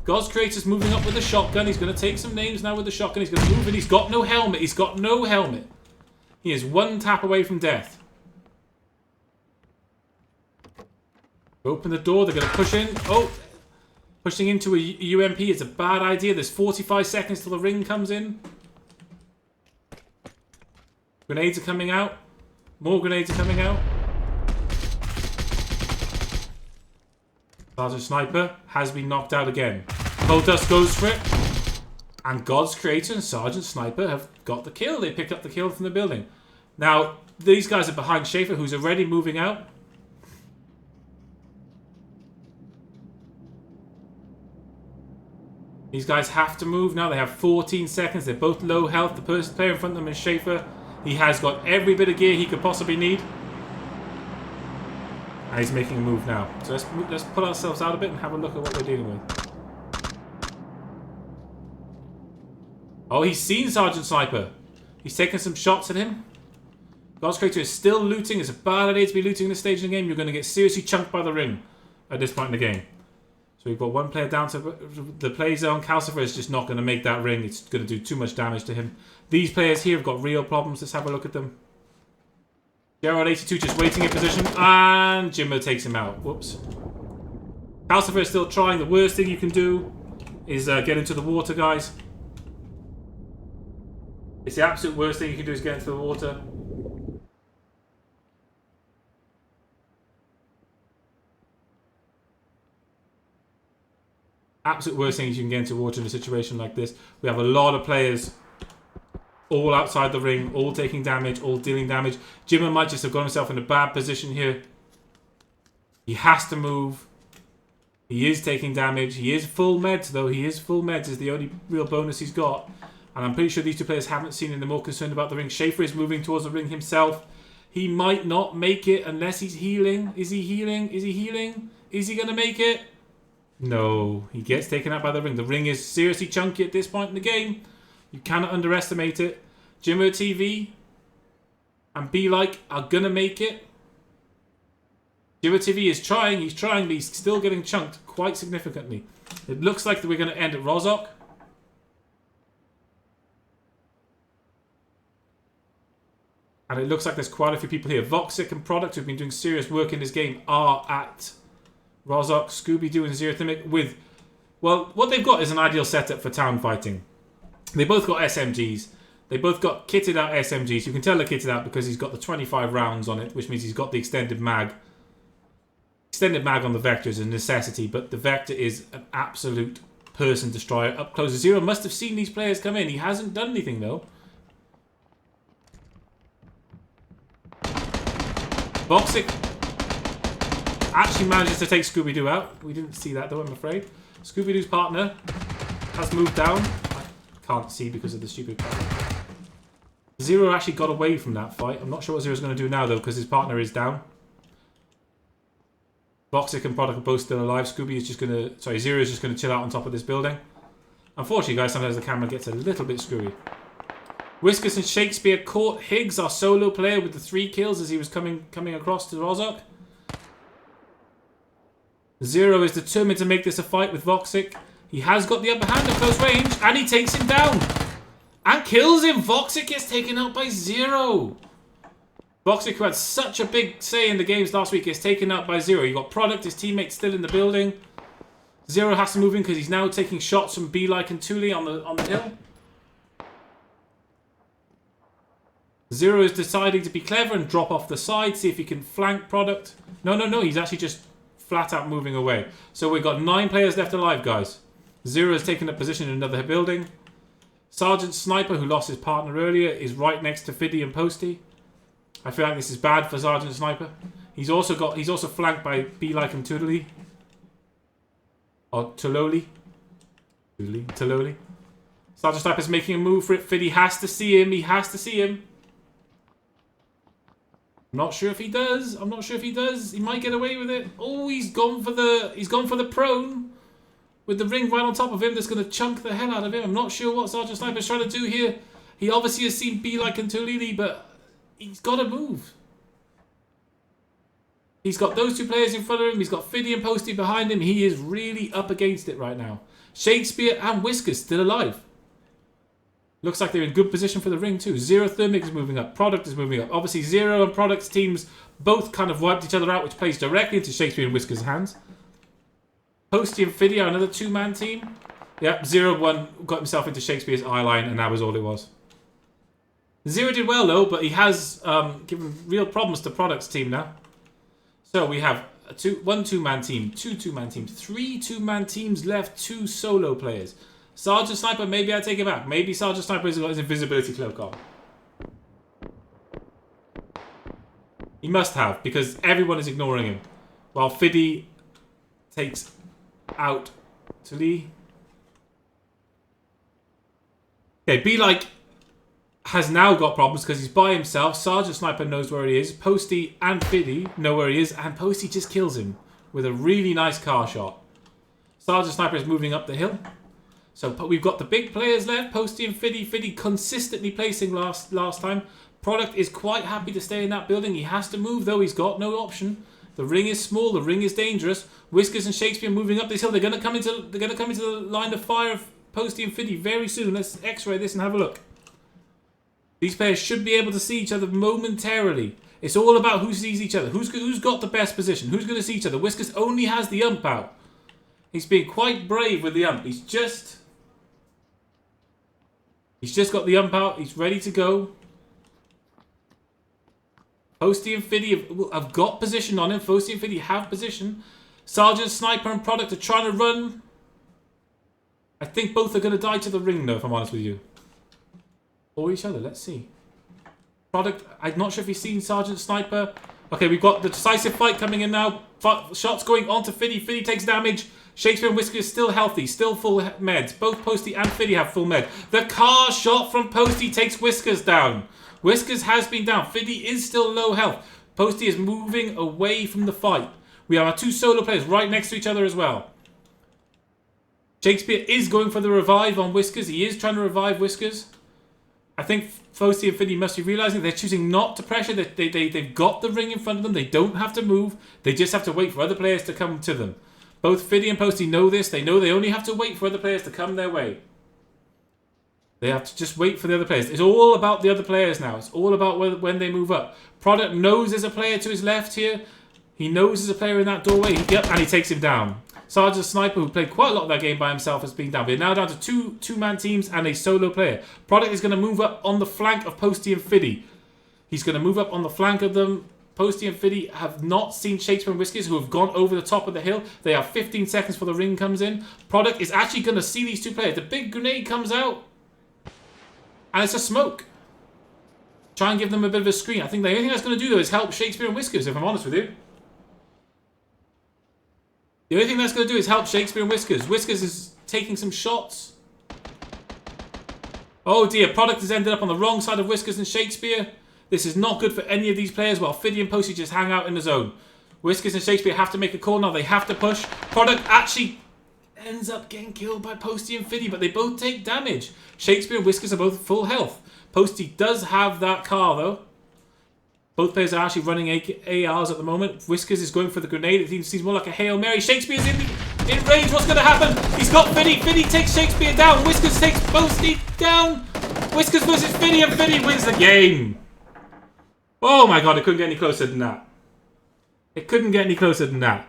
God's Creator's moving up with the shotgun. He's going to take some names now with the shotgun. He's going to move in. He's got no helmet. He's got no helmet. He is one tap away from death. Open the door. They're going to push in. Oh, pushing into a UMP is a bad idea. There's 45 seconds till the ring comes in. Grenades are coming out. More grenades are coming out. Sergeant Sniper has been knocked out again. Goldust goes for it. And God's Creator and Sergeant Sniper have got the kill. They picked up the kill from the building. Now, these guys are behind Schaefer, who's already moving out. These guys have to move now. They have 14 seconds. They're both low health. The player in front of them is Schaefer. He has got every bit of gear he could possibly need. And he's making a move now. So let's pull ourselves out a bit and have a look at what we're dealing with. Oh, he's seen Sergeant Sniper. He's taken some shots at him. God's Creator is still looting. It's a bad idea to be looting this stage in the game. You're going to get seriously chunked by the ring at this point in the game. So we've got one player down to the play zone. Calcifer is just not going to make that ring. It's going to do too much damage to him. These players here have got real problems. Let's have a look at them. Gerald82 just waiting in position. And Jimbo takes him out. Whoops. Calcifer is still trying. The worst thing you can do is get into the water, guys. It's the absolute worst thing you can do is get into the water. Absolute worst thing is you can get into water in a situation like this. We have a lot of players all outside the ring, all taking damage, all dealing damage. Jimmer might just have got himself in a bad position here. He has to move. He is taking damage. He is full meds, though. He is full meds is the only real bonus he's got. And I'm pretty sure these two players haven't seen him. They're more concerned about the ring. Schaefer is moving towards the ring himself. He might not make it unless he's healing. Is he healing? Is he healing? Is he going to make it? No. He gets taken out by the ring. The ring is seriously chunky at this point in the game. You cannot underestimate it. Jimmer TV and Be Like are going to make it. Jimmer TV is trying. He's trying, but he's still getting chunked quite significantly. It looks like that we're going to end at Rozok. And it looks like there's quite a few people here. Voxic and Product, who've been doing serious work in this game, are at Rozok, Scooby-Doo and Xerothimic with... Well, what they've got is an ideal setup for town fighting. They both got SMGs. They both got kitted out SMGs. You can tell they're kitted out because he's got the 25 rounds on it, which means he's got the extended mag extended mag on the Vector is a necessity, but the Vector is an absolute person destroyer. Up close, Zero must have seen these players come in. He hasn't done anything though. Voxic actually manages to take Scooby-Doo out. We didn't see that though, I'm afraid. Scooby-Doo's partner has moved down. I can't see because of the stupid car. Zero actually got away from that fight. I'm not sure what Zero's going to do now though, because his partner is down. Voxic and Product are both still alive. Scooby is just going to... Sorry, Zero is just going to chill out on top of this building. Unfortunately, guys, sometimes the camera gets a little bit screwy. Whiskers and Shakespeare caught Higgs, our solo player, with the 3 kills as he was coming across to Rozok. Zero is determined to make this a fight with Voxic. He has got the upper hand at close range, and he takes him down. And kills him. Voxic gets taken out by Zero. Voxic, who had such a big say in the games last week, is taken out by Zero. You got Product, his teammate, still in the building. Zero has to move in because he's now taking shots from B-Like and Thule on the hill. Zero is deciding to be clever and drop off the side, see if he can flank Product. No, he's actually just flat out moving away. So we've got 9 players left alive, guys. Zero has taken up position in another building. Sergeant Sniper, who lost his partner earlier, is right next to Fiddy and Posty. I feel like this is bad for Sergeant Sniper. He's also flanked by B-Like and Tuloli. Or Tuloli. Tuloli. Sergeant Sniper's making a move for it. Fiddy has to see him. He has to see him. I'm not sure if he does. He might get away with it. Oh, he's gone for the prone. With the ring right on top of him, that's going to chunk the hell out of him. I'm not sure what Sergeant Sniper's trying to do here. He obviously has seen B-Like and Tulili, but he's got to move. He's got those 2 players in front of him. He's got Fiddy and Posty behind him. He is really up against it right now. Shakespeare and Whiskers still alive. Looks like they're in good position for the ring too. Zero Thermic is moving up. Product is moving up. Obviously, Zero and Product's teams both kind of wiped each other out, which plays directly into Shakespeare and Whiskers' hands. Posty and Fiddy are another 2-man team. Yep, Zero got himself into Shakespeare's eye line, and that was all it was. Zero did well though, but he has given real problems to Product's team now. So we have one 2-man team, 2 2-man teams, 3 2-man teams left, 2 solo players. Sergeant Sniper, maybe I take it back. Maybe Sergeant Sniper has got his invisibility cloak on. He must have, because everyone is ignoring him. While Fiddy takes out to Lee. Okay, B-Like has now got problems because he's by himself. Sergeant Sniper knows where he is. Posty and Fiddy know where he is. And Posty just kills him with a really nice car shot. Sergeant Sniper is moving up the hill. So we've got the big players left. Posty and Fiddy. Fiddy consistently placing last time. Product is quite happy to stay in that building. He has to move though. He's got no option. The ring is small. The ring is dangerous. Whiskers and Shakespeare moving up this hill. They're going to come into the line of fire of Posty and Fiddy very soon. Let's X-ray this and have a look. These players should be able to see each other momentarily. It's all about who sees each other. Who's got the best position? Who's going to see each other? Whiskers only has the ump out. He's being quite brave with the ump. He's just got the ump out. He's ready to go. Posty and Fiddy have got position on him. Posty and Fiddy have position. Sergeant Sniper and Product are trying to run. I think both are going to die to the ring though, if I'm honest with you. Or each other, let's see. Product, I'm not sure if he's seen Sergeant Sniper. Okay, we've got the decisive fight coming in now. Shots going on to Fiddy. Fiddy takes damage. Shakespeare and Whiskers still healthy, still full meds. Both Posty and Fiddy have full med. The car shot from Posty takes Whiskers down. Whiskers has been down. Fiddy is still low health. Posty is moving away from the fight. We have our 2 solo players right next to each other as well. Shakespeare is going for the revive on Whiskers. He is trying to revive Whiskers. I think Posty and Fiddy must be realising they're choosing not to pressure. They've got the ring in front of them. They don't have to move. They just have to wait for other players to come to them. Both Fiddy and Posty know this. They know they only have to wait for other players to come their way. They have to just wait for the other players. It's all about the other players now. It's all about when they move up. Product knows there's a player to his left here. He knows there's a player in that doorway. And he takes him down. Sergeant Sniper, who played quite a lot of that game by himself, has been down. We're now down to 2 2-man teams and a solo player. Product is going to move up on the flank of Posty and Fiddy. He's going to move up on the flank of them. Posty and Fiddy have not seen Shakespeare and Whiskers, who have gone over the top of the hill. They have 15 seconds before the ring comes in. Product is actually going to see these two players. The big grenade comes out, and it's a smoke. Try and give them a bit of a screen. I think the only thing that's going to do, though, is help Shakespeare and Whiskers, if I'm honest with you. The only thing that's going to do is help Shakespeare and Whiskers. Whiskers is taking some shots. Oh dear, Product has ended up on the wrong side of Whiskers and Shakespeare. This is not good for any of these players, while Fiddy and Posty just hang out in the zone. Whiskers and Shakespeare have to make a call now. They have to push. Product actually ends up getting killed by Posty and Fiddy, but they both take damage. Shakespeare and Whiskers are both full health. Posty does have that car, though. Both players are actually running ARs at the moment. Whiskers is going for the grenade. It seems more like a Hail Mary. Shakespeare's in range. What's going to happen? He's got Fiddy. Fiddy takes Shakespeare down. Whiskers takes Posty down. Whiskers versus Fiddy, and Fiddy wins the game. Oh my god, it couldn't get any closer than that. It couldn't get any closer than that.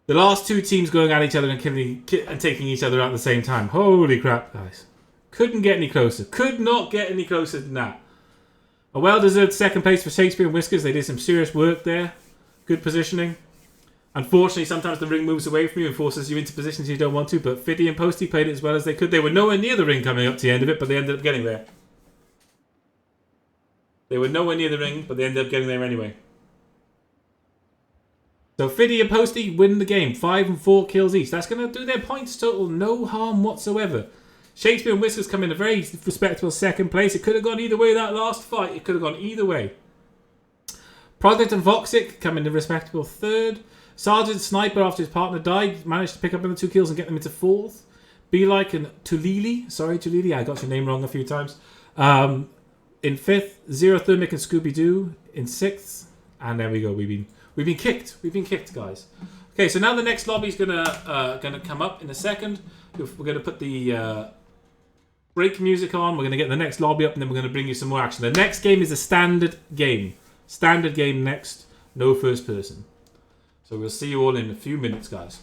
The last two teams going at each other and taking each other out at the same time. Holy crap, guys. Couldn't get any closer. Could not get any closer than that. A well-deserved second place for Shakespeare and Whiskers. They did some serious work there. Good positioning. Unfortunately, sometimes the ring moves away from you and forces you into positions you don't want to, but Fiddy and Posty played it as well as they could. They were nowhere near the ring coming up to the end of it, but they ended up getting there. They were nowhere near the ring, but they ended up getting there anyway. So Fiddy and Posty win the game. 5 and 4 kills each. That's going to do their points total no harm whatsoever. Shakespeare and Whiskers come in a very respectable second place. It could have gone either way that last fight. It could have gone either way. Product and Voxic come in a respectable third. Sergeant Sniper, after his partner died, managed to pick up another 2 kills and get them into fourth. Be Like and Tulili. Sorry, Tulili. I got your name wrong a few times. In fifth. Zero Thermic and Scooby-Doo in sixth. And there we go. We've been kicked. We've been kicked, guys. Okay, so now the next lobby is gonna come up in a second. We're gonna put the break music on. We're gonna get the next lobby up, and then we're gonna bring you some more action. The next game is a standard game. Standard game next. No first person. So we'll see you all in a few minutes, guys.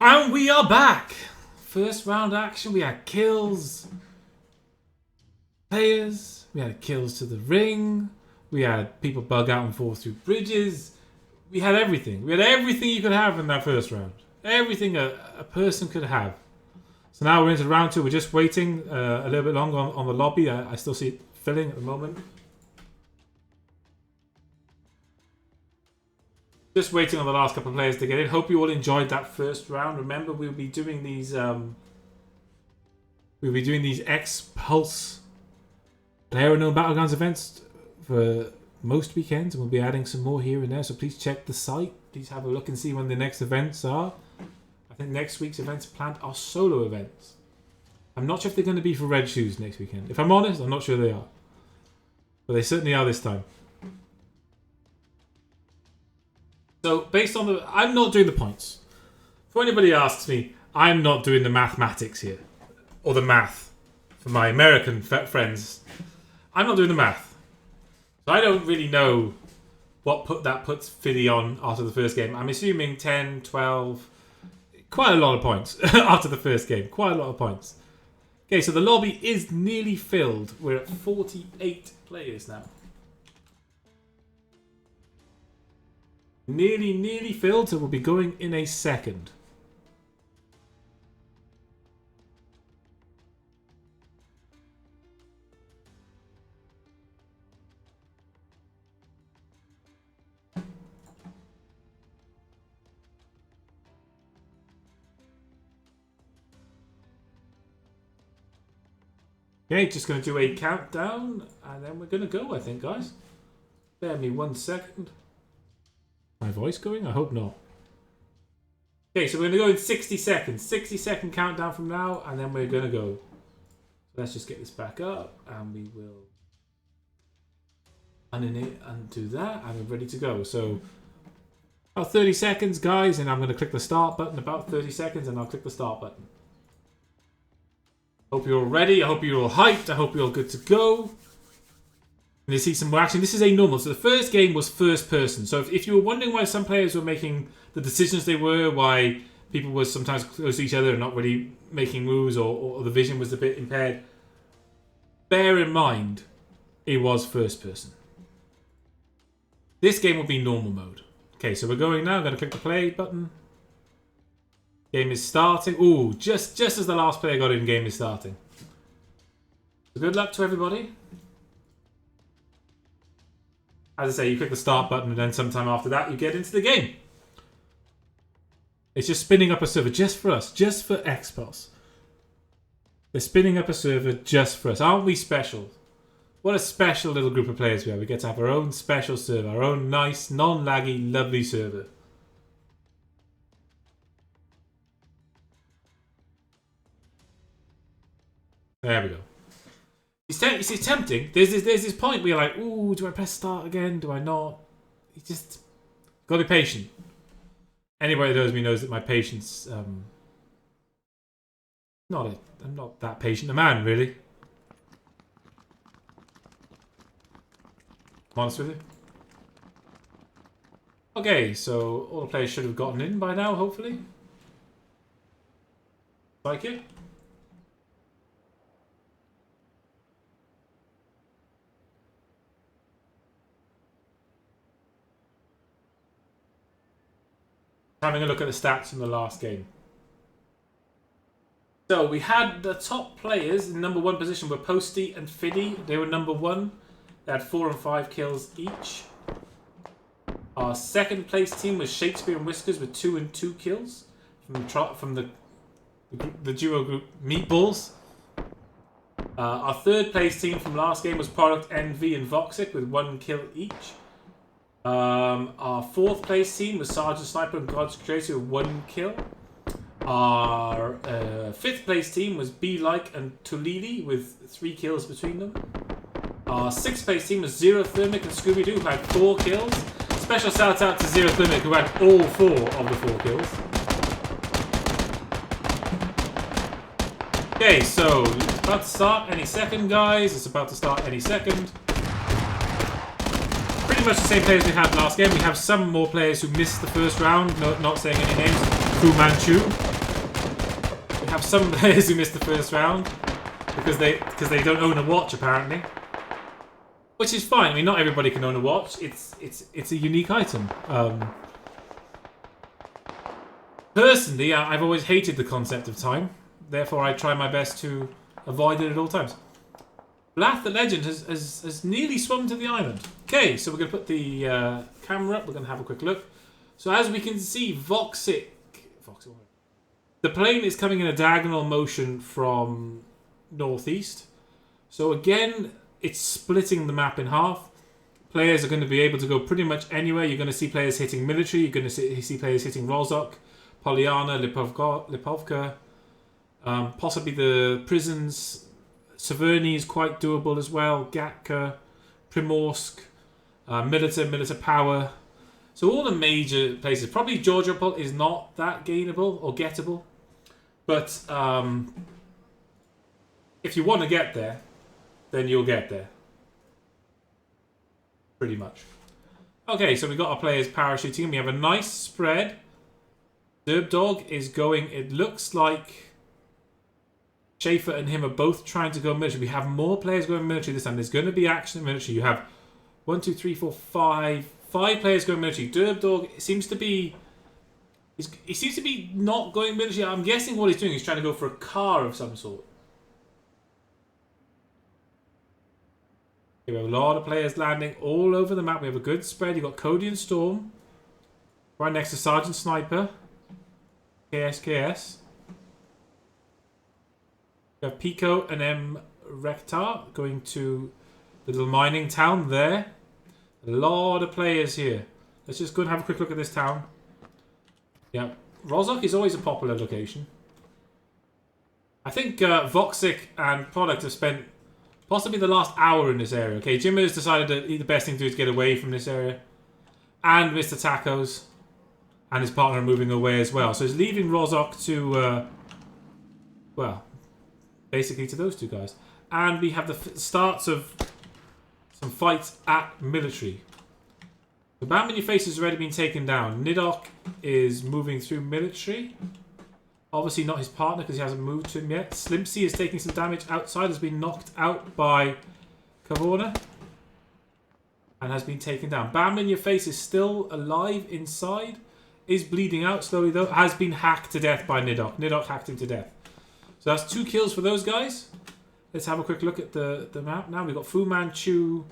And we are back. First round action. We had kills, players. We had kills to the ring. We had people bug out and fall through bridges. We had everything. We had everything you could have in that first round. Everything a person could have. So now we're into round 2. We're just waiting a little bit longer on the lobby. I still see it filling at the moment. Just waiting on the last couple of players to get in. Hope you all enjoyed that first round. Remember, we'll be doing these XPulZ Playerunknown Battlegrounds events for most weekends, and we'll be adding some more here and there. So please check the site. Please have a look and see when the next events are. I think next week's events planned are solo events. I'm not sure if they're going to be for Red Shoes next weekend. If I'm honest, I'm not sure they are, but they certainly are this time. So, based on the... I'm not doing the points. If anybody asks me, I'm not doing the mathematics here. Or the math. For my American friends. I'm not doing the math. So I don't really know what puts Philly on after the first game. I'm assuming 10, 12... Quite a lot of points after the first game. Quite a lot of points. Okay, so the lobby is nearly filled. We're at 48 players now. Nearly filled, so we'll be going in a second. Okay, just going to do a countdown, and then we're going to go, I think, guys. Bear me 1 second. My voice going? I hope not. Okay, so we're going to go in 60 seconds. 60-second countdown from now, and then we're going to go. So let's just get this back up, and we will undo that, and we're ready to go. So about 30 seconds, guys, and I'm going to click the start button. About 30 seconds, and I'll click the start button. Hope you're all ready. I hope you're all hyped. I hope you're all good to go. And you see some more action. This is a normal. So the first game was first person. So if you were wondering why some players were making the decisions they were, why people were sometimes close to each other and not really making moves, or the vision was a bit impaired, bear in mind it was first person. This game will be normal mode. Okay, so we're going now. I'm going to click the play button. Game is starting. Ooh, just as the last player got in, game is starting. So good luck to everybody. As I say, you click the start button, and then sometime after that, you get into the game. It's just spinning up a server just for us, just for XPulZ. They're spinning up a server just for us. Aren't we special? What a special little group of players we are. We get to have our own special server, our own nice, non-laggy, lovely server. There we go. It's tempting. There's this point where you're like, ooh, do I press start again? Do I not? You just got to be patient. Anybody that knows me knows that my patience, I'm not that patient a man, really. I'm honest with you. Okay, so all the players should have gotten in by now, hopefully. Like it. Having a look at the stats from the last game. So we had the top players in number 1 position were Posty and Fiddy. They were number 1. They had 4 and 5 kills each. Our second place team was Shakespeare and Whiskers with 2 and 2 kills from the duo group Meatballs. Our third place team from last game was Product Envy and Voxic with 1 kill each. Our fourth place team was Sergeant Sniper and God's Creator with 1 kill. Our fifth place team was Be Like and Tulili with 3 kills between them. Our sixth place team was Zero Thermic and Scooby Doo who had 4 kills. Special shout out to Zero Thermic who had all 4 of the 4 kills. Okay, so it's about to start any second, guys. It's about to start any second. Pretty much the same players we had last game. We have some more players who missed the first round, not saying any names. Fu Manchu. have some players who missed the first round because they don't own a watch apparently, which is fine. I mean, not everybody can own a watch. It's a unique item. Personally, I've always hated the concept of time. Therefore, I try my best to avoid it at all times. Blath the Legend has nearly swum to the island. Okay, so we're going to put the camera up. We're going to have a quick look. So as we can see, Voxic, the plane is coming in a diagonal motion from northeast. So again, it's splitting the map in half. Players are going to be able to go pretty much anywhere. You're going to see players hitting military. You're going to see players hitting Rozhok, Polyana, Lipovka, possibly the prisons. Severny is quite doable as well. Gatka, Primorsk, Milita Power. So all the major places. Probably Georgiopol is not that gainable or gettable. But if you want to get there, then you'll get there. Pretty much. Okay, so we got our players parachuting. We have a nice spread. Derbdog is going, it looks like Schaefer and him are both trying to go military. We have more players going military this time. There's going to be action in military. You have 1, 2, 3, 4, 5 players going military. Derbdog seems to be... He seems to be not going military. I'm guessing what he's doing is trying to go for a car of some sort. We have a lot of players landing all over the map. We have a good spread. You've got Cody and Storm. Right next to Sergeant Sniper. KSKS. We have Pico and M. Rektar going to the little mining town there. A lot of players here. Let's just go and have a quick look at this town. Yeah, Rozhok is always a popular location. I think Voxic and Product have spent possibly the last hour in this area. Okay, Jimmer has decided that the best thing to do is get away from this area. And Mr. Tacos and his partner are moving away as well. So he's leaving Rozhok to, well, basically to those two guys. And we have the starts of some fights at military. The Bam in Your Face has already been taken down. Nidok is moving through military. Obviously not his partner because he hasn't moved to him yet. Slimpsy is taking some damage outside. Has been knocked out by Kavorna. And has been taken down. Bam in Your Face is still alive inside. Is bleeding out slowly though. Has been hacked to death by Nidok. Nidok hacked him to death. So that's 2 kills for those guys. Let's have a quick look at the map now. We've got Fu Manchu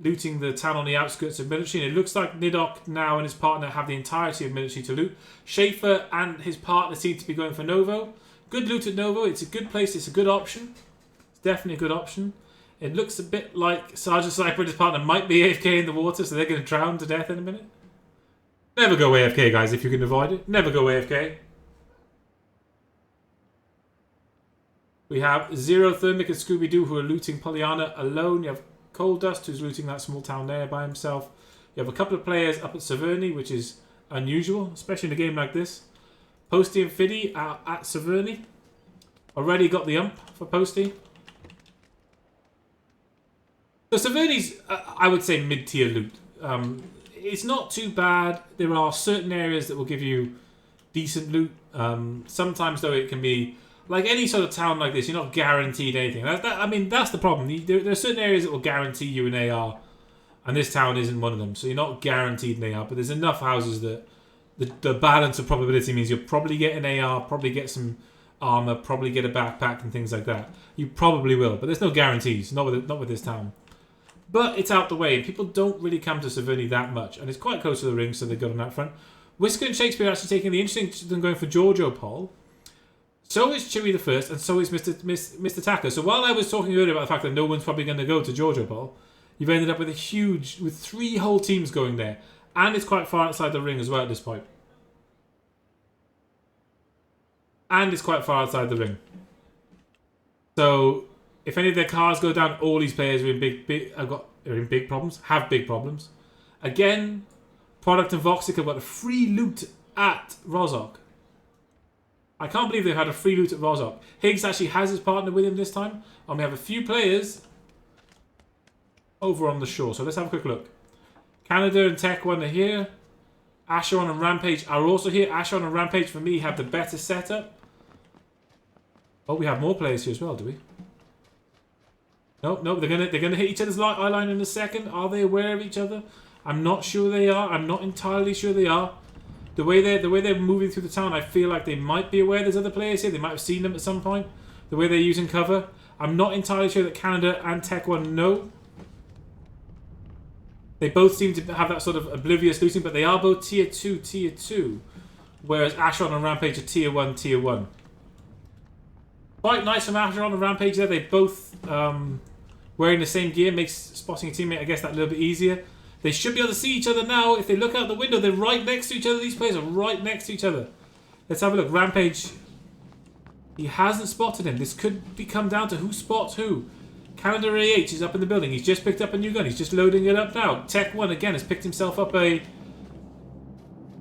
looting the town on the outskirts of military. And it looks like Nidok now and his partner have the entirety of military to loot. Schaefer and his partner seem to be going for Novo. Good loot at Novo. It's a good place. It's a good option. It's definitely a good option. It looks a bit like Sergeant Sniper and his partner might be AFK in the water, so they're going to drown to death in a minute. Never go AFK, guys, if you can avoid it. Never go AFK. We have Zero Thermic and Scooby-Doo who are looting Polyana alone. You have Coal Dust who's looting that small town there by himself. You have a couple of players up at Severny, which is unusual, especially in a game like this. Posty and Fiddy are at Severny. Already got the ump for Posty. So Severny's, I would say, mid-tier loot. It's not too bad. There are certain areas that will give you decent loot. Sometimes, though, it can be... Like any sort of town like this, you're not guaranteed anything. I mean, that's the problem. There are certain areas that will guarantee you an AR, and this town isn't one of them. So you're not guaranteed an AR, but there's enough houses that the balance of probability means you'll probably get an AR, probably get some armor, probably get a backpack and things like that. You probably will, but there's no guarantees. Not with this town. But it's out the way, and people don't really come to Severny that much, and it's quite close to the ring, so they're good on that front. Whisker and Shakespeare are actually taking the interesting than going for Georgiopol. So is Chewie the First, and so is Mr. Tacker. So while I was talking earlier about the fact that no one's probably going to go to Georgiopol, you've ended up with with 3 whole teams going there. And it's quite far outside the ring as well at this point. And it's quite far outside the ring. So if any of their cars go down, all these players are in big problems. Have big problems. Again, Product and Voxic have got a free loot at Rozhok. I can't believe they've had a free loot at Rozhok. Higgs actually has his partner with him this time. And we have a few players over on the shore. So let's have a quick look. Canada and Tech 1 are here. Asheron and Rampage are also here. Asheron and Rampage, for me, have the better setup. Oh, we have more players here as well, do we? Nope, nope. They're gonna hit each other's eye line in a second. Are they aware of each other? I'm not sure they are. I'm not entirely sure they are. The way they're moving through the town, I feel like they might be aware there's other players here. They might have seen them at some point. The way they're using cover, I'm not entirely sure that Canada and Tech One know. They both seem to have that sort of oblivious losing, but they are both tier 2, whereas Asheron and Rampage are tier 1. Quite nice from Asheron and Rampage there. They both wearing the same gear makes spotting a teammate, I guess, that little bit easier. They should be able to see each other now. If they look out the window, they're right next to each other. These players are right next to each other. Let's have a look. Rampage, he hasn't spotted him. This could come down to who spots who. Canada AH is up in the building. He's just picked up a new gun. He's just loading it up now. Tech One, again, has picked himself up a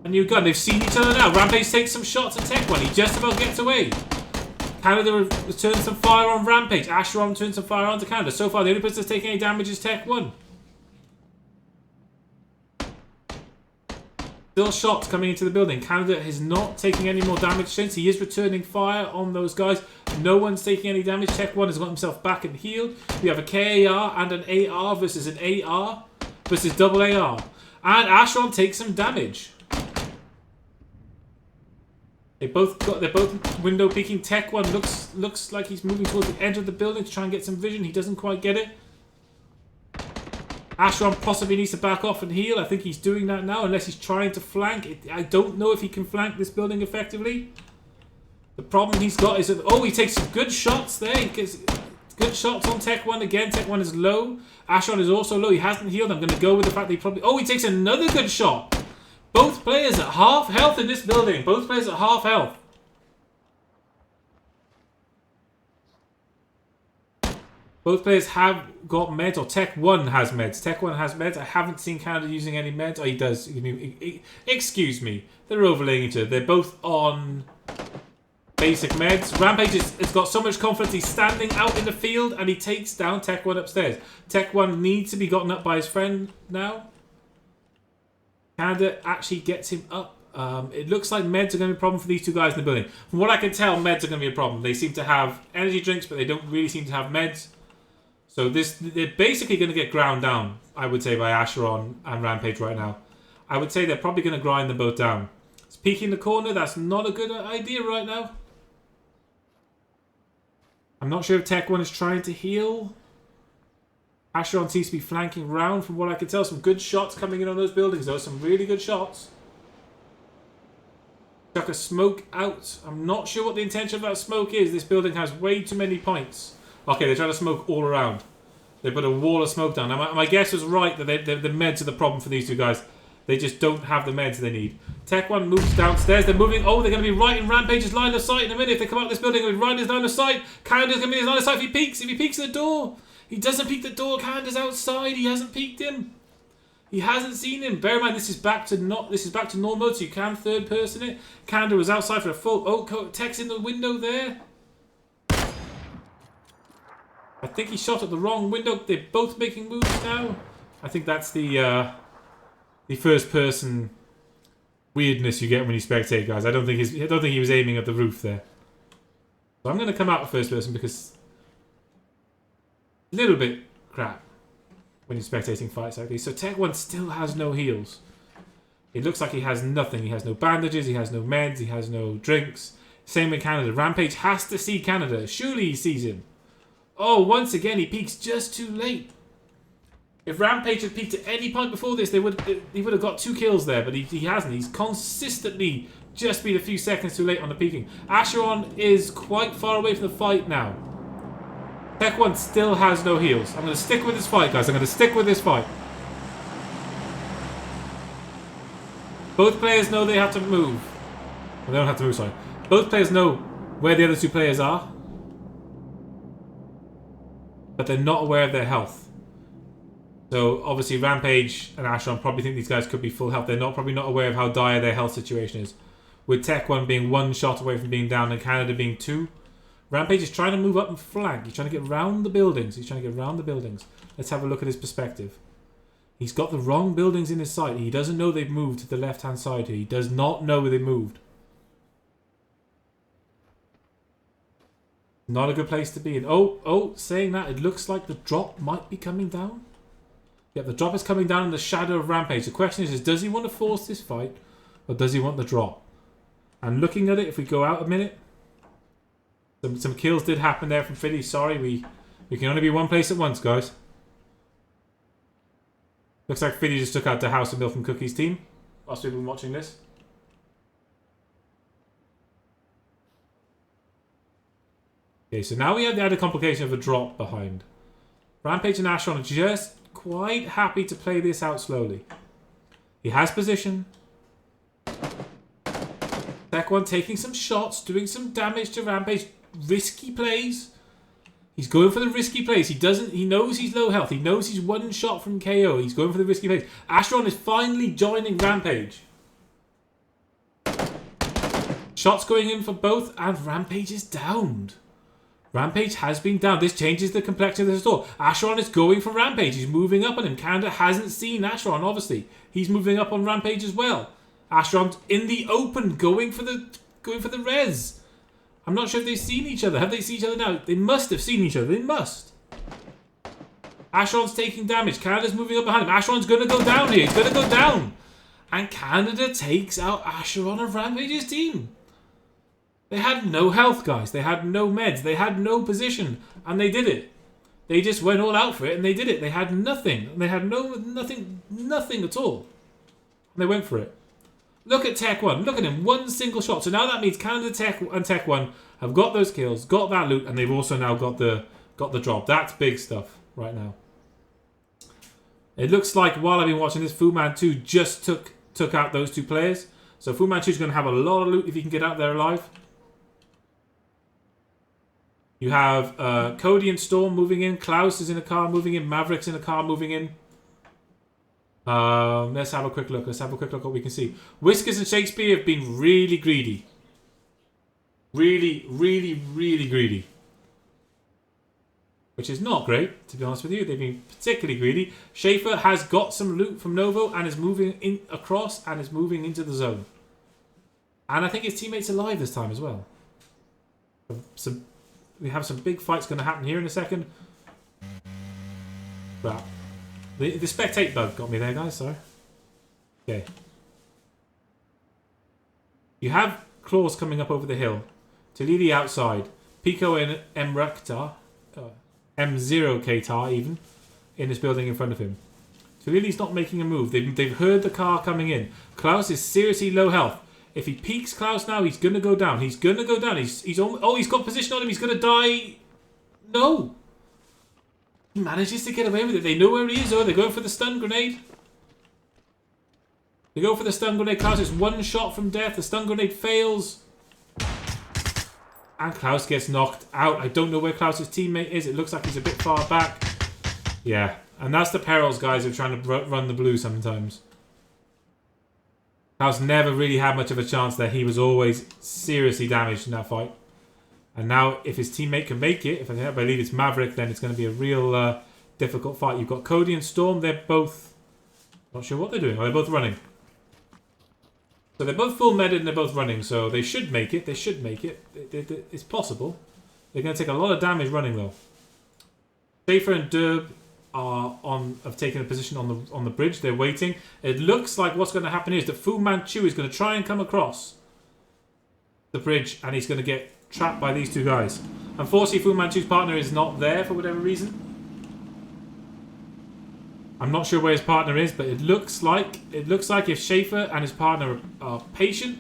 new gun. They've seen each other now. Rampage takes some shots at Tech One. He just about gets away. Canada returns some fire on Rampage. Asheron returns some fire on to Canada. So far, the only person that's taking any damage is Tech One. Still shots coming into the building. Canada is not taking any more damage since. He is returning fire on those guys. No one's taking any damage. Tech One has got himself back and healed. We have a KAR and an AR versus an AR versus double AR. And Asheron takes some damage. They're both window peeking. Tech One looks like he's moving towards the edge of the building to try and get some vision. He doesn't quite get it. Asheron possibly needs to back off and heal. I think he's doing that now, unless he's trying to flank. I don't know if he can flank this building effectively. The problem he's got is that... Oh, he takes some good shots there. He gets good shots on Tech One again. Tech One is low. Asheron is also low. He hasn't healed. I'm going to go with the fact that he probably... Oh, he takes another good shot. Both players at half health in this building. Both players at half health. Both players have got meds, or Tech One has meds. Tech One has meds. I haven't seen Canada using any meds. Oh, he does. Excuse me. They're overlaying each other. They're both on basic meds. Rampage has got so much confidence. He's standing out in the field and he takes down Tech One upstairs. Tech One needs to be gotten up by his friend now. Canada actually gets him up. It looks like meds are going to be a problem for these two guys in the building. From what I can tell, meds are going to be a problem. They seem to have energy drinks, but they don't really seem to have meds. So they're basically going to get ground down, I would say, by Asheron and Rampage right now. I would say they're probably going to grind them both down. It's peeking the corner. That's not a good idea right now. I'm not sure if Tech One is trying to heal. Asheron seems to be flanking round from what I can tell. Some good shots coming in on those buildings, though. Some really good shots. Chuck a smoke out. I'm not sure what the intention of that smoke is. This building has way too many points. Okay, they're trying to smoke all around. They put a wall of smoke down. Now, my guess was right that the meds are the problem for these two guys. They just don't have the meds they need. Tech One moves downstairs. They're moving. Oh, they're going to be right in Rampage's line of sight in a minute. If they come out of this building, they're going to be right in his line of sight. Canada's going to be in his line of sight if he peeks. If he peeks at the door. He doesn't peek the door. Canada's outside. He hasn't peeked him. He hasn't seen him. Bear in mind, this is back to normal mode, so you can third person it. Canada was outside for a full... Oh, Tech's in the window there. I think he shot at the wrong window. They're both making moves now. I think that's the first person weirdness you get when you spectate, guys. I don't think he was aiming at the roof there. So I'm going to come out of first person because a little bit crap when you're spectating fights like these. So Tech One still has no heals. It looks like he has nothing. He has no bandages. He has no meds. He has no drinks. Same with Canada. Rampage has to see Canada. Surely he sees him. Oh, once again, he peeks just too late. If Rampage had peeked at any point before this, he would have got 2 kills there, but he hasn't. He's consistently just been a few seconds too late on the peeking. Asheron is quite far away from the fight now. Tech One still has no heals. I'm going to stick with this fight, guys. I'm going to stick with this fight. Both players know they have to move. Well, they don't have to move, sorry. Both players know where the other 2 players are, but they're not aware of their health. So obviously Rampage and Asheron probably think these guys could be full health. They're probably not aware of how dire their health situation is. With Tech One being 1 shot away from being down and Canada being 2. Rampage is trying to move up and flank. He's trying to get round the buildings. Let's have a look at his perspective. He's got the wrong buildings in his sight. He doesn't know they've moved to the left-hand side here. He does not know where they moved. Not a good place to be in. Oh, saying that, it looks like the drop might be coming down. Yep, the drop is coming down in the shadow of Rampage. The question is does he want to force this fight, or does he want the drop? And looking at it, if we go out a minute, some kills did happen there from Philly. Sorry, we can only be one place at once, guys. Looks like Philly just took out the House of Milk and Cookies team whilst we've been watching this. Okay, so now we have the added complication of a drop behind. Rampage and Ashron are just quite happy to play this out slowly. He has position. Tech One taking some shots, doing some damage to Rampage. Risky plays. He's going for the risky plays. He knows he's low health. He knows he's one shot from KO. He's going for the risky plays. Ashron is finally joining Rampage. Shots going in for both, and Rampage is downed. Rampage has been down. This changes the complexion of the store. Ashron is going for Rampage. He's moving up on him. Canada hasn't seen Ashron, obviously. He's moving up on Rampage as well. Ashron's in the open, going for the res. I'm not sure if they've seen each other. Have they seen each other now? They must have seen each other. They must. Ashron's taking damage. Canada's moving up behind him. Ashron's going to go down here. He's going to go down. And Canada takes out Ashron of Rampage's team. They had no health, guys. They had no meds. They had no position. And they did it. They just went all out for it and they did it. They had nothing. They had nothing at all. And they went for it. Look at Tech One. Look at him. One single shot. So now that means Canada and Tech One have got those kills, got that loot, and they've also now got the drop. That's big stuff right now. It looks like while I've been watching this, Fu Manchu just took out those two players. So Fu Manchu's going to have a lot of loot if he can get out there alive. You have Cody and Storm moving in. Klaus is in a car moving in. Maverick's in a car moving in. Let's have a quick look. Let's have a quick look at what we can see. Whiskers and Shakespeare have been really greedy. Really greedy. Which is not great, to be honest with you. They've been particularly greedy. Schaefer has got some loot from Novo and is moving in across and is moving into the zone. And I think his teammate's alive this time as well. We have some big fights going to happen here in a second. But the spectate bug got me there, guys. Sorry. Okay. You have Claws coming up over the hill. Talili outside. Pico and Mrekta. M0 Ktar even. In this building in front of him. Talili's not making a move. They've heard the car coming in. Klaus is seriously low health. If he peeks Klaus now, he's going to go down. He's going to go down. He's got position on him. He's going to die. No. He manages to get away with it. They know where he is. Oh, they're going for the stun grenade. They go for the stun grenade. Klaus is one shot from death. The stun grenade fails. And Klaus gets knocked out. I don't know where Klaus's teammate is. It looks like he's a bit far back. Yeah. And that's the perils, guys, of trying to run the blue sometimes. Klaus never really had much of a chance there. He was always seriously damaged in that fight. And now, if his teammate can make it, if I believe it's Maverick, then it's going to be a real difficult fight. You've got Cody and Storm. They're both... Not sure what they're doing. Oh, they're both running. So they're both full medded and they're both running. So they should make it. They should make it. It's possible. They're going to take a lot of damage running, though. Schaefer and Derb have taken a position on the bridge. They're waiting. It looks like what's going to happen is that Fu Manchu is going to try and come across the bridge, and he's going to get trapped by these two guys. Unfortunately, Fu Manchu's partner is not there for whatever reason. I'm not sure where his partner is, but it looks like if Schaefer and his partner are patient,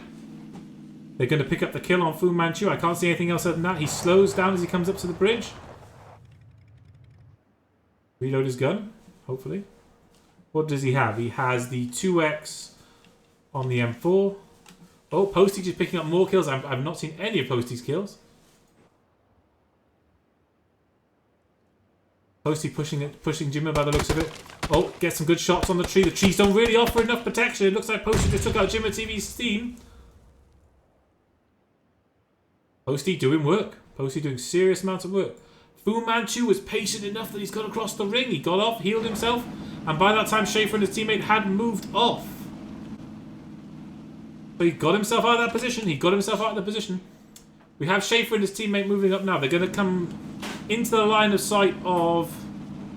they're going to pick up the kill on Fu Manchu. I can't see anything else other than that. He slows down as he comes up to the bridge. Reload his gun, hopefully. What does he have? He has the 2X on the M4. Oh, Postage is picking up more kills. I've not seen any of Posty's kills. Posty pushing Jimmy by the looks of it. Oh, get some good shots on the tree. The trees don't really offer enough protection. It looks like Posty just took out Jimmy TV's team. Posty doing work. Posty doing serious amounts of work. Fu Manchu was patient enough that he's got across the ring. He got off, healed himself, and by that time Schaefer and his teammate had moved off. So he got himself out of that position. We have Schaefer and his teammate moving up now. They're going to come into the line of sight of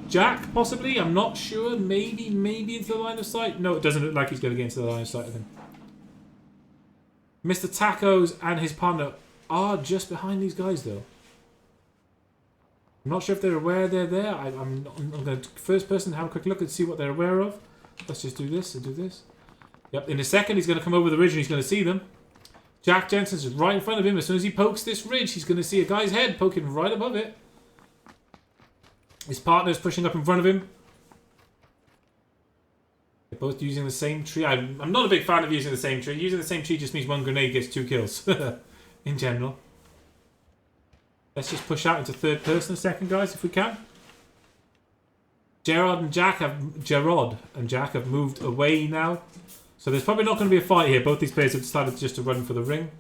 Jack, possibly. I'm not sure. Maybe into the line of sight. No, it doesn't look like he's going to get into the line of sight of him. Mr. Tacos and his partner are just behind these guys, though. I'm not sure if they're aware they're there. I'm going to first person have a quick look and see what they're aware of. Let's just do this and do this. Yep, in a second he's going to come over the ridge and he's going to see them. Jack Jensen's right in front of him. As soon as he pokes this ridge, he's going to see a guy's head poking right above it. His partner's pushing up in front of him. They're both using the same tree. I'm not a big fan of using the same tree. Using the same tree just means one grenade gets 2 kills. In general. Let's just push out into third person a second, guys, if we can. Gerard and Jack have moved away now. So there's probably not going to be a fight here. Both these players have decided just to run for the ring.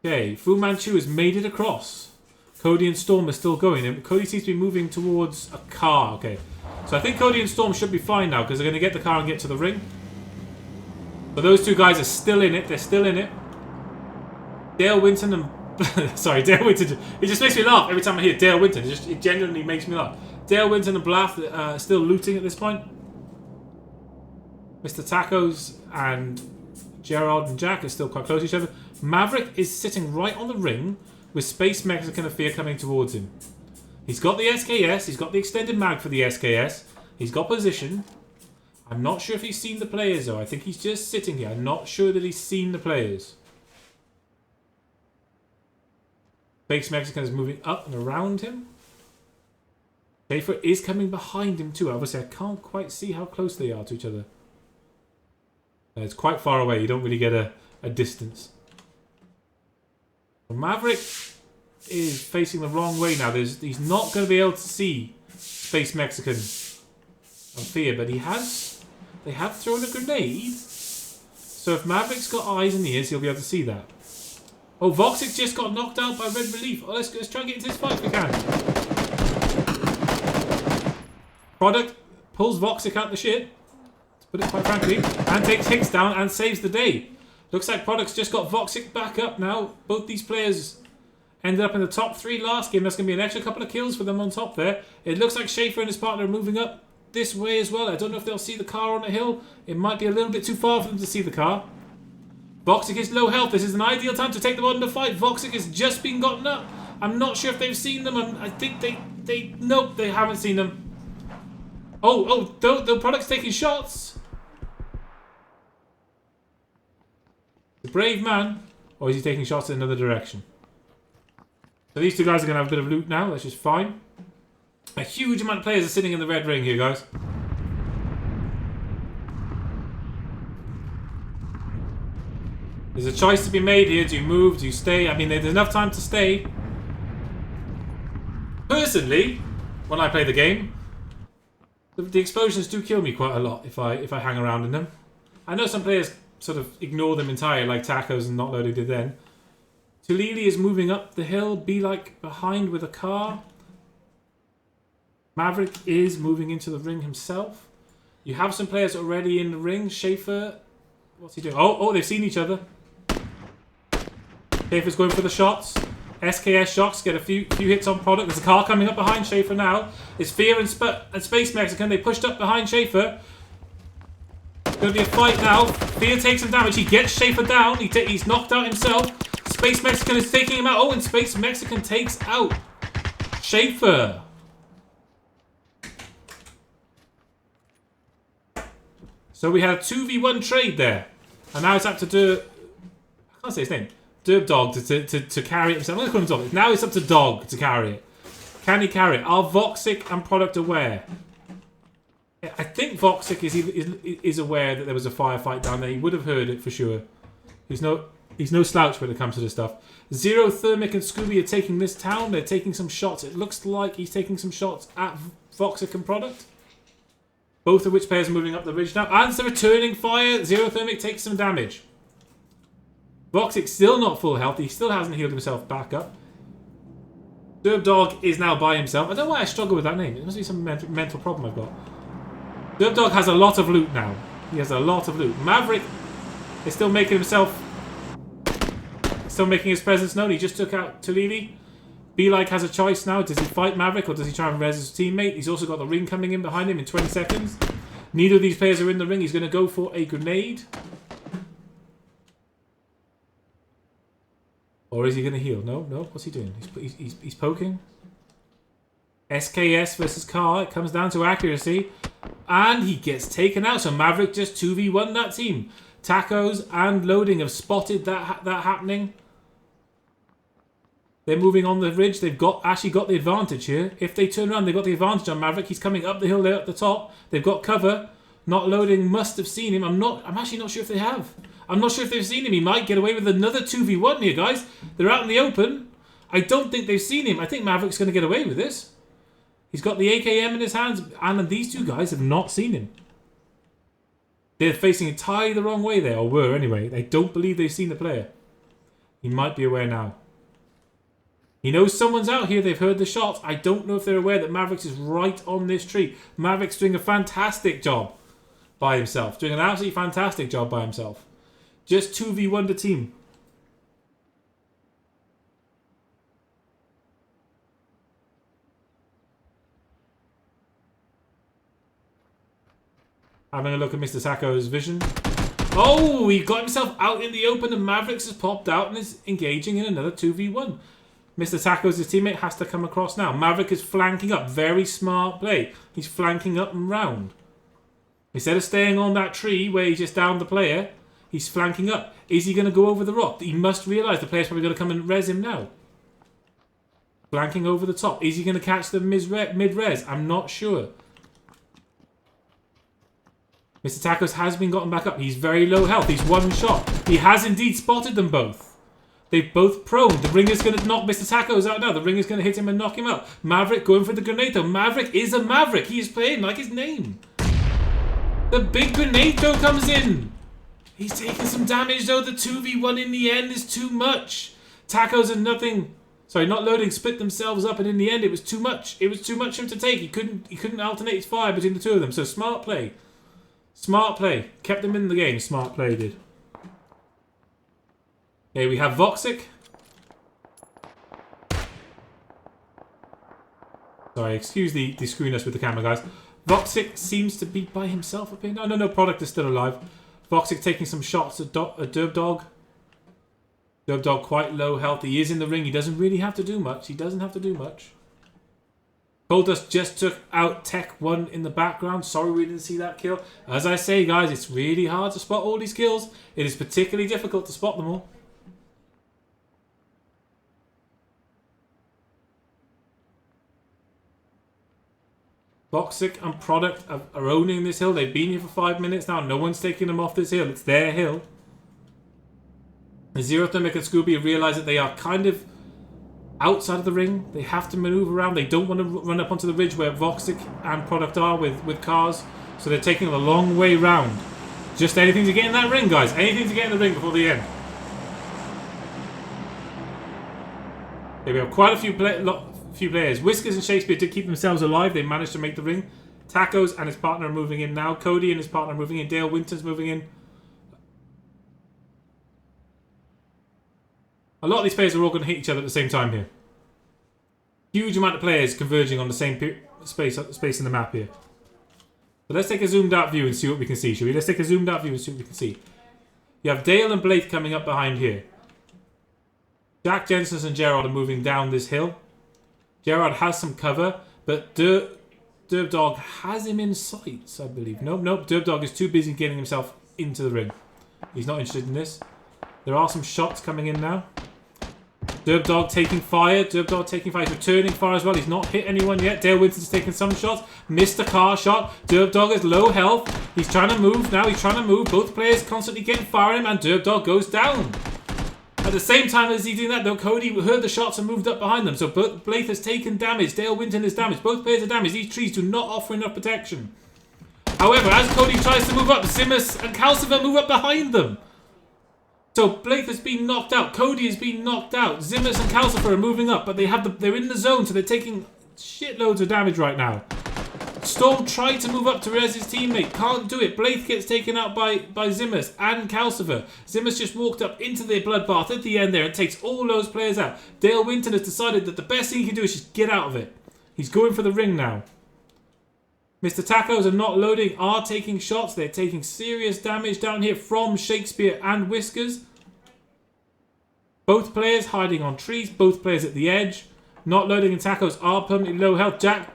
Okay, Fu Manchu has made it across. Cody and Storm are still going. And Cody seems to be moving towards a car. Okay, so I think Cody and Storm should be fine now because they're going to get the car and get to the ring. But those two guys are still in it. They're still in it. Dale Winton and... Sorry, Dale Winton. It just makes me laugh every time I hear Dale Winton. It genuinely makes me laugh. Dale Winton and Blath still looting at this point. Mr. Tacos and Gerard and Jack are still quite close to each other. Maverick is sitting right on the ring with Space Mexican and Fear coming towards him. He's got the SKS. He's got the extended mag for the SKS. He's got position. I'm not sure if he's seen the players though. I think he's just sitting here. I'm not sure that he's seen the players. Space Mexican is moving up and around him. Schaefer is coming behind him too. Obviously, I can't quite see how close they are to each other. It's quite far away. You don't really get a distance. Maverick is facing the wrong way now. He's not going to be able to see Space Mexican and Fear, but they have thrown a grenade. So if Maverick's got eyes and ears, he'll be able to see that. Oh, Voxic just got knocked out by Red Relief. Oh, let's try and get into this fight if we can. Product pulls Voxic out the shit, to put it quite frankly, and takes Hicks down and saves the day. Looks like Product's just got Voxic back up now. Both these players ended up in the top 3 last game. That's going to be an extra couple of kills for them on top there. It looks like Schaefer and his partner are moving up this way as well. I don't know if they'll see the car on the hill. It might be a little bit too far for them to see the car. Voxic is low health. This is an ideal time to take them on in the fight. Voxic has just been gotten up. I'm not sure if they've seen them. I think they nope, they haven't seen them. Oh, the Product's taking shots. The brave man, or is he taking shots in another direction? So these two guys are going to have a bit of loot now. That's just fine. A huge amount of players are sitting in the red ring here, guys. There's a choice to be made here. Do you move? Do you stay? I mean, there's enough time to stay. Personally, when I play the game, the explosions do kill me quite a lot if I hang around in them. I know some players sort of ignore them entirely, like Tacos and Not Loaded did then. Tulili is moving up the hill, be like behind with a car. Maverick is moving into the ring himself. You have some players already in the ring. Schaefer, what's he doing? Oh, they've seen each other. Schaefer's going for the shots. SKS shots, get a few hits on Product. There's a car coming up behind Schaefer now. It's Fear and Space Mexican. They pushed up behind Schaefer. Going to be a fight now. Fear takes some damage. He gets Schaefer down. He's knocked out himself. Space Mexican is taking him out. Oh, and Space Mexican takes out Schaefer. So we had a 2v1 trade there. And now it's up to I can't say his name. Derb Dog to carry it himself. I'm going to call him Dog. Now it's up to Dog to carry it. Can he carry it? Are Voxic and Product aware? I think Voxic is aware that there was a firefight down there. He would have heard it for sure. He's no slouch when it comes to this stuff. Zero, Thermic, and Scooby are taking this town. They're taking some shots. It looks like he's taking some shots at Voxic and Product. Both of which players are moving up the ridge now. And it's a returning fire. Zero Thermic takes some damage. Voxic still not full health. He still hasn't healed himself back up. Derb Dog is now by himself. I don't know why I struggle with that name. It must be some mental problem I've got. Derb Dog has a lot of loot now. He has a lot of loot. Maverick is still making himself still making his presence known. He just took out Talili. Be-Like has a choice now. Does he fight Maverick or does he try and res his teammate? He's also got the ring coming in behind him in 20 seconds. Neither of these players are in the ring. He's going to go for a grenade. Or is he going to heal? No. What's he doing? He's poking. SKS versus Car. It comes down to accuracy. And he gets taken out. So Maverick just 2v1 that team. Tacos and Loading have spotted that happening. They're moving on the ridge. They've actually got the advantage here. If they turn around, they've got the advantage on Maverick. He's coming up the hill there at the top. They've got cover. Not Loading must have seen him. I'm actually not sure if they have. I'm not sure if they've seen him. He might get away with another 2v1 here, guys. They're out in the open. I don't think they've seen him. I think Maverick's going to get away with this. He's got the AKM in his hands, and these two guys have not seen him. They're facing entirely the wrong way there, or were anyway. They don't believe they've seen the player. He might be aware now. He knows someone's out here. They've heard the shots. I don't know if they're aware that Maverick is right on this tree. Maverick's doing a fantastic job by himself. Doing an absolutely fantastic job by himself. Just 2v1 to team. Having a look at Mr. Taco's vision. Oh, he got himself out in the open and Mavericks has popped out and is engaging in another 2v1. Mr. Taco's his teammate has to come across now. Maverick is flanking up. Very smart play. He's flanking up and round. Instead of staying on that tree where he just downed the player, he's flanking up. Is he going to go over the rock? He must realise the player's probably going to come and res him now. Flanking over the top. Is he going to catch the mid-res? I'm not sure. Mr. Tacos has been gotten back up. He's very low health. He's one shot. He has indeed spotted them both. They've both prone. The Ringer's going to knock Mr. Tacos out now. The Ringer's going to hit him and knock him out. Maverick going for the grenade though. Maverick is a Maverick. He is playing like his name. The big grenade though comes in. He's taking some damage though. The 2v1 in the end is too much. Tacos and nothing. Sorry, not Loading. Split themselves up and in the end it was too much. It was too much for him to take. He couldn't alternate his fire between the two of them. So smart play. Smart play. Kept them in the game. Smart play did. Okay, we have Voxic. Sorry, excuse the screwiness with the camera, guys. Voxic seems to be by himself up here. No, Product is still alive. Voxic taking some shots at Derb Dog. Derb Dog quite low health. He is in the ring. He doesn't really have to do much. He doesn't have to do much. Goldust just took out Tech 1 in the background. Sorry we didn't see that kill. As I say, guys, it's really hard to spot all these kills. It is particularly difficult to spot them all. Voxic and Product are owning this hill. They've been here for 5 minutes now. No one's taking them off this hill. It's their hill. Zero Thermic and Scooby realise that they are kind of outside of the ring. They have to maneuver around. They don't want to run up onto the ridge where Voxic and Product are with cars. So they're taking a long way round. Just anything to get in that ring, guys. Anything to get in the ring before the end. Okay, we have quite a few players. Whiskers and Shakespeare did keep themselves alive. They managed to make the ring. Tacos and his partner are moving in now. Cody and his partner are moving in. Dale Winter's moving in. A lot of these players are all going to hit each other at the same time here. Huge amount of players converging on the same space in the map here. So let's take a zoomed out view and see what we can see, shall we? Let's take a zoomed out view and see what we can see. You have Dale and Blake coming up behind here. Jack Jensen and Gerard are moving down this hill. Gerard has some cover, but Derb Dog has him in sights, I believe. Nope. Derb Dog is too busy getting himself into the ring. He's not interested in this. There are some shots coming in now. Derb Dog taking fire. Derb Dog taking fire. He's returning fire as well. He's not hit anyone yet. Dale Winston's taking some shots. Missed a car shot. Derb Dog is low health. He's trying to move now. He's trying to move. Both players constantly getting fire at him, and Derb Dog goes down. At the same time as he's doing that, though, Cody heard the shots and moved up behind them. So Blake has taken damage. Dale Winton is damaged. Both players are damaged. These trees do not offer enough protection. However, as Cody tries to move up, Simus and Calcifer move up behind them. So Blake has been knocked out. Cody has been knocked out. Zimmers and Calcifer are moving up, but they're in the zone, so they're taking shitloads of damage right now. Storm tried to move up to res his teammate. Can't do it. Blake gets taken out by Zimmers and Calcifer. Zimmers just walked up into the bloodbath at the end there and takes all those players out. Dale Winton has decided that the best thing he can do is just get out of it. He's going for the ring now. Mr. Tacos are not loading, are taking shots. They're taking serious damage down here from Shakespeare and Whiskers. Both players hiding on trees. Both players at the edge. Not loading and Tacos are permanently low health. Jack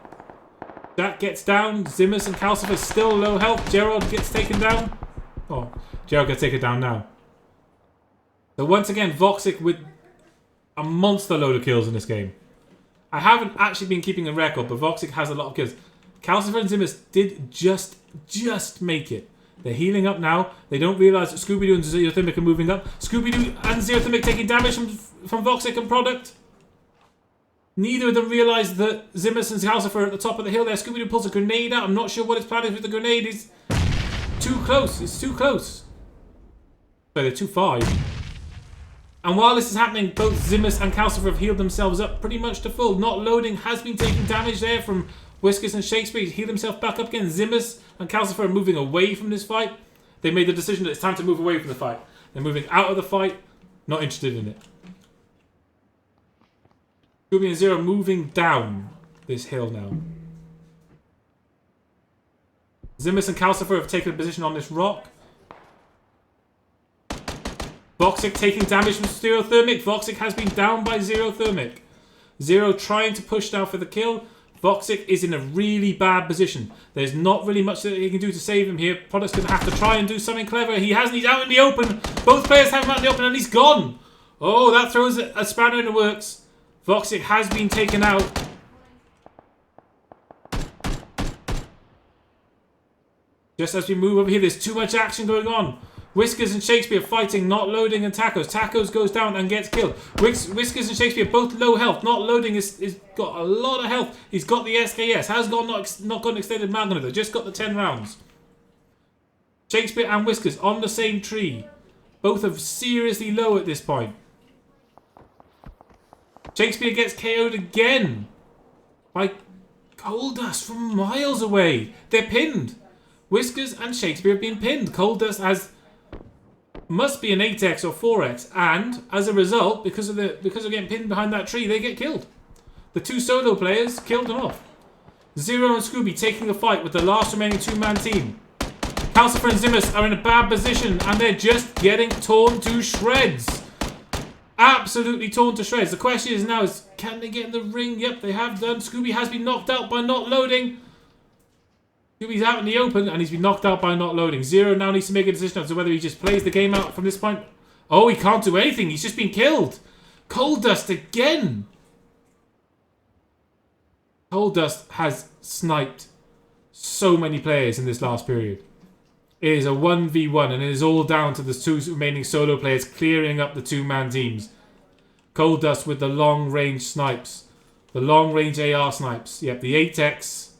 gets down. Zimmers and Calcifer still low health. Gerald gets taken down. Oh, Gerald gets taken down now. So once again, Voxic with a monster load of kills in this game. I haven't actually been keeping a record, but Voxic has a lot of kills. Calcifer and Zimmers did just make it. They're healing up now. They don't realise that Scooby-Doo and Xerothermic are moving up. Scooby-Doo and Xerothermic taking damage from Voxic and Product. Neither of them realise that Zimmers and Calcifer are at the top of the hill there. Scooby-Doo pulls a grenade out. I'm not sure what his plan is with the grenade. It's too close. It's too close. So they're too far. And while this is happening, both Zimmers and Calcifer have healed themselves up pretty much to full. Not loading has been taking damage there from Whiskers and Shakespeare. He's healed himself back up again. Zimmers and Calcifer are moving away from this fight. They made the decision that it's time to move away from the fight. They're moving out of the fight. Not interested in it. Scooby and Zero moving down this hill now. Zimmers and Calcifer have taken a position on this rock. Voxic taking damage from Xerothermic. Voxic has been down by Xerothermic. Zero trying to push now for the kill. Voxic is in a really bad position. There's not really much that he can do to save him here. Product's going to have to try and do something clever. He hasn't. He's out in the open. Both players have him out in the open and he's gone. Oh, that throws a spanner in the works. Voxic has been taken out. Just as we move over here, there's too much action going on. Whiskers and Shakespeare fighting, not loading, and Tacos. Tacos goes down and gets killed. Whiskers and Shakespeare both low health. Not loading is got a lot of health. He's got the SKS. Has got not got an extended magnet though. Just got the 10 rounds. Shakespeare and Whiskers on the same tree. Both are seriously low at this point. Shakespeare gets KO'd again by Coldust from miles away. They're pinned. Whiskers and Shakespeare have been pinned. Coldust must be an 8x or 4x, and as a result, because of getting pinned behind that tree, they get killed. The two solo players killed them off. Zero and Scooby taking the fight with the last remaining two-man team. Calcifer and Zimmers are in a bad position, and they're just getting torn to shreds. Absolutely torn to shreds. The question is now, can they get in the ring? Yep, they have done. Scooby has been knocked out by not loading. Scooby's out in the open, and he's been knocked out by not loading. Zero now needs to make a decision as to whether he just plays the game out from this point. Oh, he can't do anything. He's just been killed. Coldust again. Coldust has sniped so many players in this last period. It is a 1v1, and it is all down to the two remaining solo players clearing up the two-man teams. Coldust with the long-range snipes. The long-range AR snipes. Yep, the 8x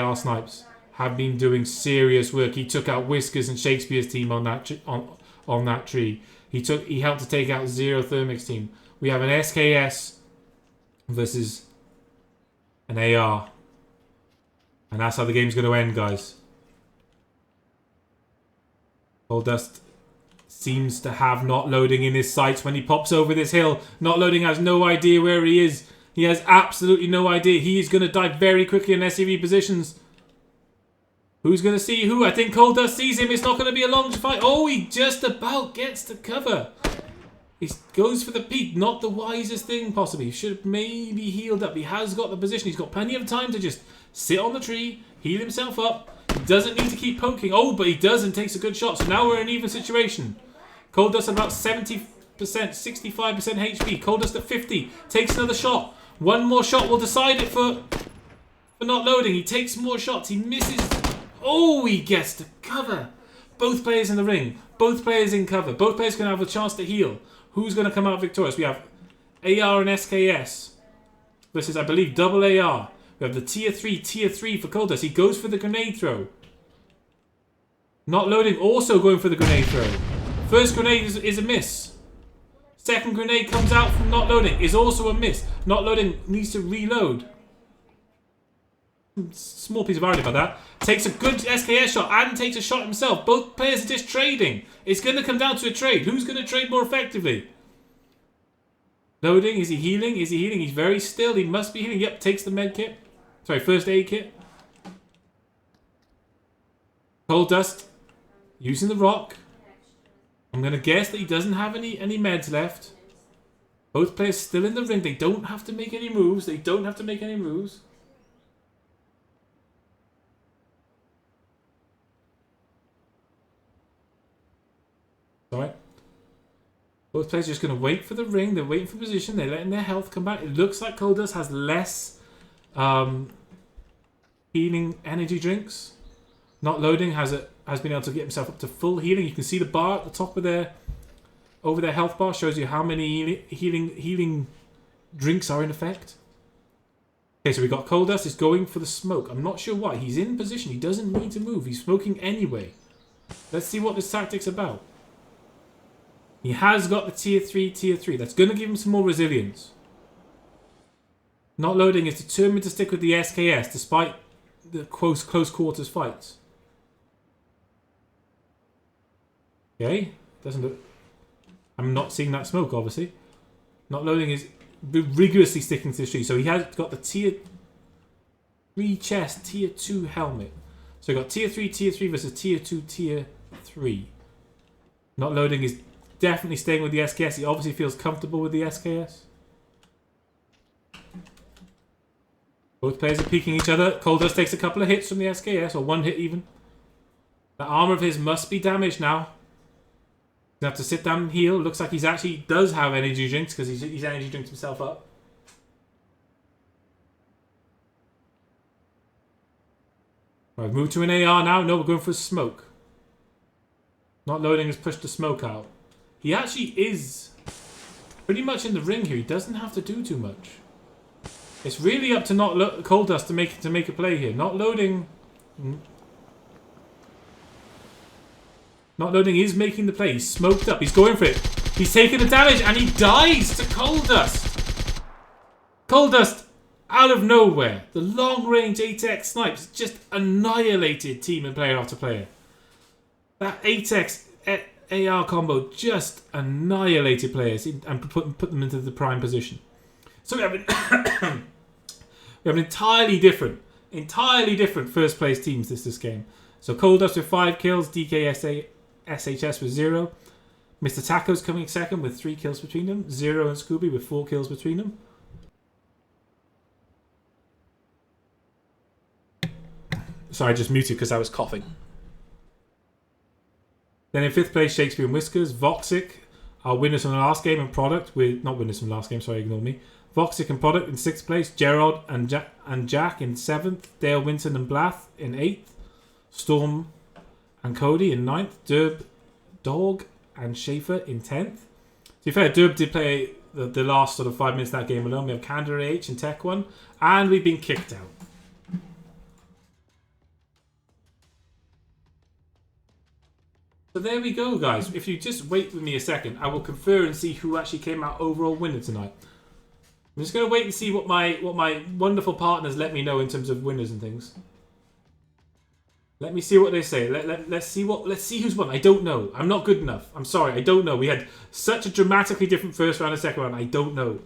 AR snipes have been doing serious work. He took out Whiskers and Shakespeare's team on that tree. He helped to take out Xerothermic's team. We have an SKS versus an AR. And that's how the game's going to end, guys. Coldust seems to have not loading in his sights when he pops over this hill. Not loading has no idea where he is. He has absolutely no idea. He is going to die very quickly in SCV positions. Who's going to see who? I think Coldust sees him. It's not going to be a long fight. Oh, he just about gets to cover. He goes for the peek. Not the wisest thing, possibly. He should have maybe healed up. He has got the position. He's got plenty of time to just sit on the tree, heal himself up. He doesn't need to keep poking. Oh, but he does and takes a good shot. So now we're in an even situation. Coldust about 70%, 65% HP. Coldust at 50. Takes another shot. One more shot will decide it for not loading. He takes more shots. He misses. Oh, he gets to cover. Both players in the ring. Both players in cover. Both players can have a chance to heal. Who's going to come out victorious? We have AR and SKS versus, I believe, double AR. We have the tier 3 for Coldust. He goes for the grenade throw. Not loading, also going for the grenade throw. First grenade is a miss. Second grenade comes out from not loading, is also a miss. Not loading needs to reload. small piece of irony about that. Takes a good SKS shot and takes a shot himself. Both players are just trading. It's going to come down to a trade. Who's going to trade more effectively? Loading. Is he healing? Is he healing? He's very still. He must be healing. Yep, takes the med kit. Sorry, first aid kit. Cold Dust. Using the rock. I'm going to guess that he doesn't have any meds left. Both players still in the ring. They don't have to make any moves. They don't have to make any moves. Alright. Both players are just going to wait for the ring. They're waiting for position. They're letting their health come back. It looks like Coldust has less healing energy drinks. Not loading has been able to get himself up to full healing. You can see the bar at the top of over their health bar shows you how many healing drinks are in effect. Okay, so we got Coldust is going for the smoke. I'm not sure why. He's in position. He doesn't need to move. He's smoking anyway. Let's see what this tactic's about. He has got the tier 3. That's going to give him some more resilience. Not loading is determined to stick with the SKS despite the close quarters fights. Okay, doesn't look... I'm not seeing that smoke, obviously. Not loading is rigorously sticking to the tree. So he has got the tier 3 chest, tier 2 helmet. So we've got tier 3 versus tier 2, tier 3. Not loading is definitely staying with the SKS. He obviously feels comfortable with the SKS. Both players are peeking each other. Coldust takes a couple of hits from the SKS, or one hit even. That armor of his must be damaged now. He's going to have to sit down and heal. Looks like he's actually does have energy drinks because he's energy drinks himself up. Right, move to an AR now. No, we're going for a smoke. Not loading has pushed the smoke out. He actually is pretty much in the ring here. He doesn't have to do too much. It's really up to Coldust to make a play here. Not loading. Not loading is making the play. He's smoked up. He's going for it. He's taking the damage and he dies to Coldust. Coldust out of nowhere. The long range 8x snipes just annihilated team and player after player. That 8x AR combo just annihilated players and put them into the prime position. So we have an entirely different first place teams this game. So Coldust with 5 kills, DKSA SHS with 0. Mr. Taco's coming second with 3 kills between them. 0 and Scooby with 4 kills between them. Sorry, I just muted because I was coughing. Then in 5th place, Shakespeare and Whiskers. Voxic are winners from the last game and Product with... Not winners from the last game, sorry, ignore me. Voxic and Product in 6th place. Gerald and Jack in 7th. Dale Winton and Blath in 8th. Storm and Cody in 9th. Derb, Dog and Schaefer in 10th. To be fair, Derb did play the last sort of 5 minutes of that game alone. We have Candor H and Tech 1. And we've been kicked out. So there we go, guys. If you just wait with me a second, I will confer and see who actually came out overall winner tonight. I'm just going to wait and see what my wonderful partners let me know in terms of winners and things. Let me see what they say. Let's see who's won. I don't know. I'm not good enough. I'm sorry. I don't know. We had such a dramatically different first round and second round. I don't know.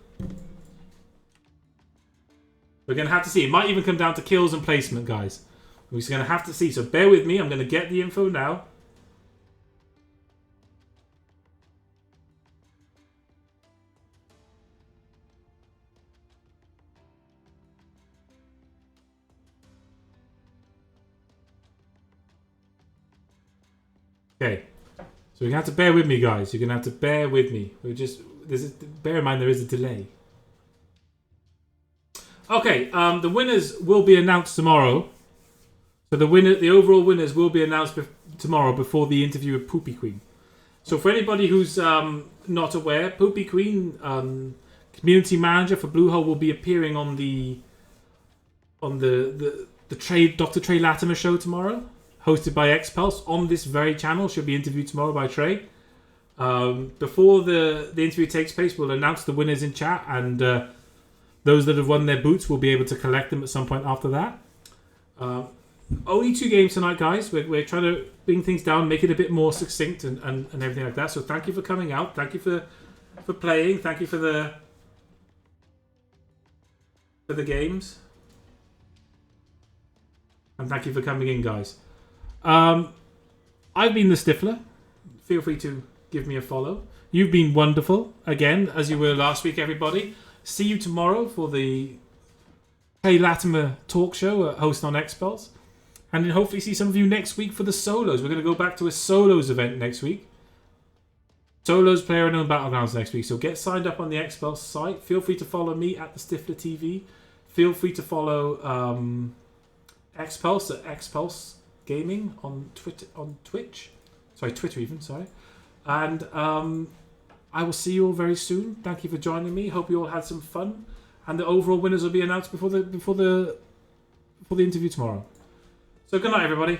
We're going to have to see. It might even come down to kills and placement, guys. We're just going to have to see. So bear with me. I'm going to get the info now. Okay, so you're gonna have to bear with me, guys. You're gonna have to bear with me. Bear in mind there is a delay. Okay, the winners will be announced tomorrow. So the overall winners will be announced tomorrow before the interview with Poopy Queen. So for anybody who's not aware, Poopy Queen, community manager for Bluehole, will be appearing on the Dr. Trey Latimer show tomorrow. Hosted by XPulZ on this very channel. She'll be interviewed tomorrow by Trey. Before the interview takes place, we'll announce the winners in chat, and those that have won their boots will be able to collect them at some point after that. Only 2 games tonight, guys. We're trying to bring things down, make it a bit more succinct and everything like that. So thank you for coming out. Thank you for playing. Thank you for the games. And thank you for coming in, guys. I've been TheStiffler. Feel free to give me a follow. You've been wonderful, again, as you were last week, everybody. See you tomorrow for the Hey Latimer talk show hosted on XPulZ. And then hopefully see some of you next week for the solos. We're going to go back to a solos event next week. Solos, Playerunknown, Battlegrounds next week. So get signed up on the XPulZ site. Feel free to follow me at TheStiffler TV. Feel free to follow XPulZ at XPulZ Gaming on Twitch. Sorry, Twitter even, sorry. And I will see you all very soon. Thank you for joining me. Hope you all had some fun. And the overall winners will be announced before the interview tomorrow. So good night, everybody.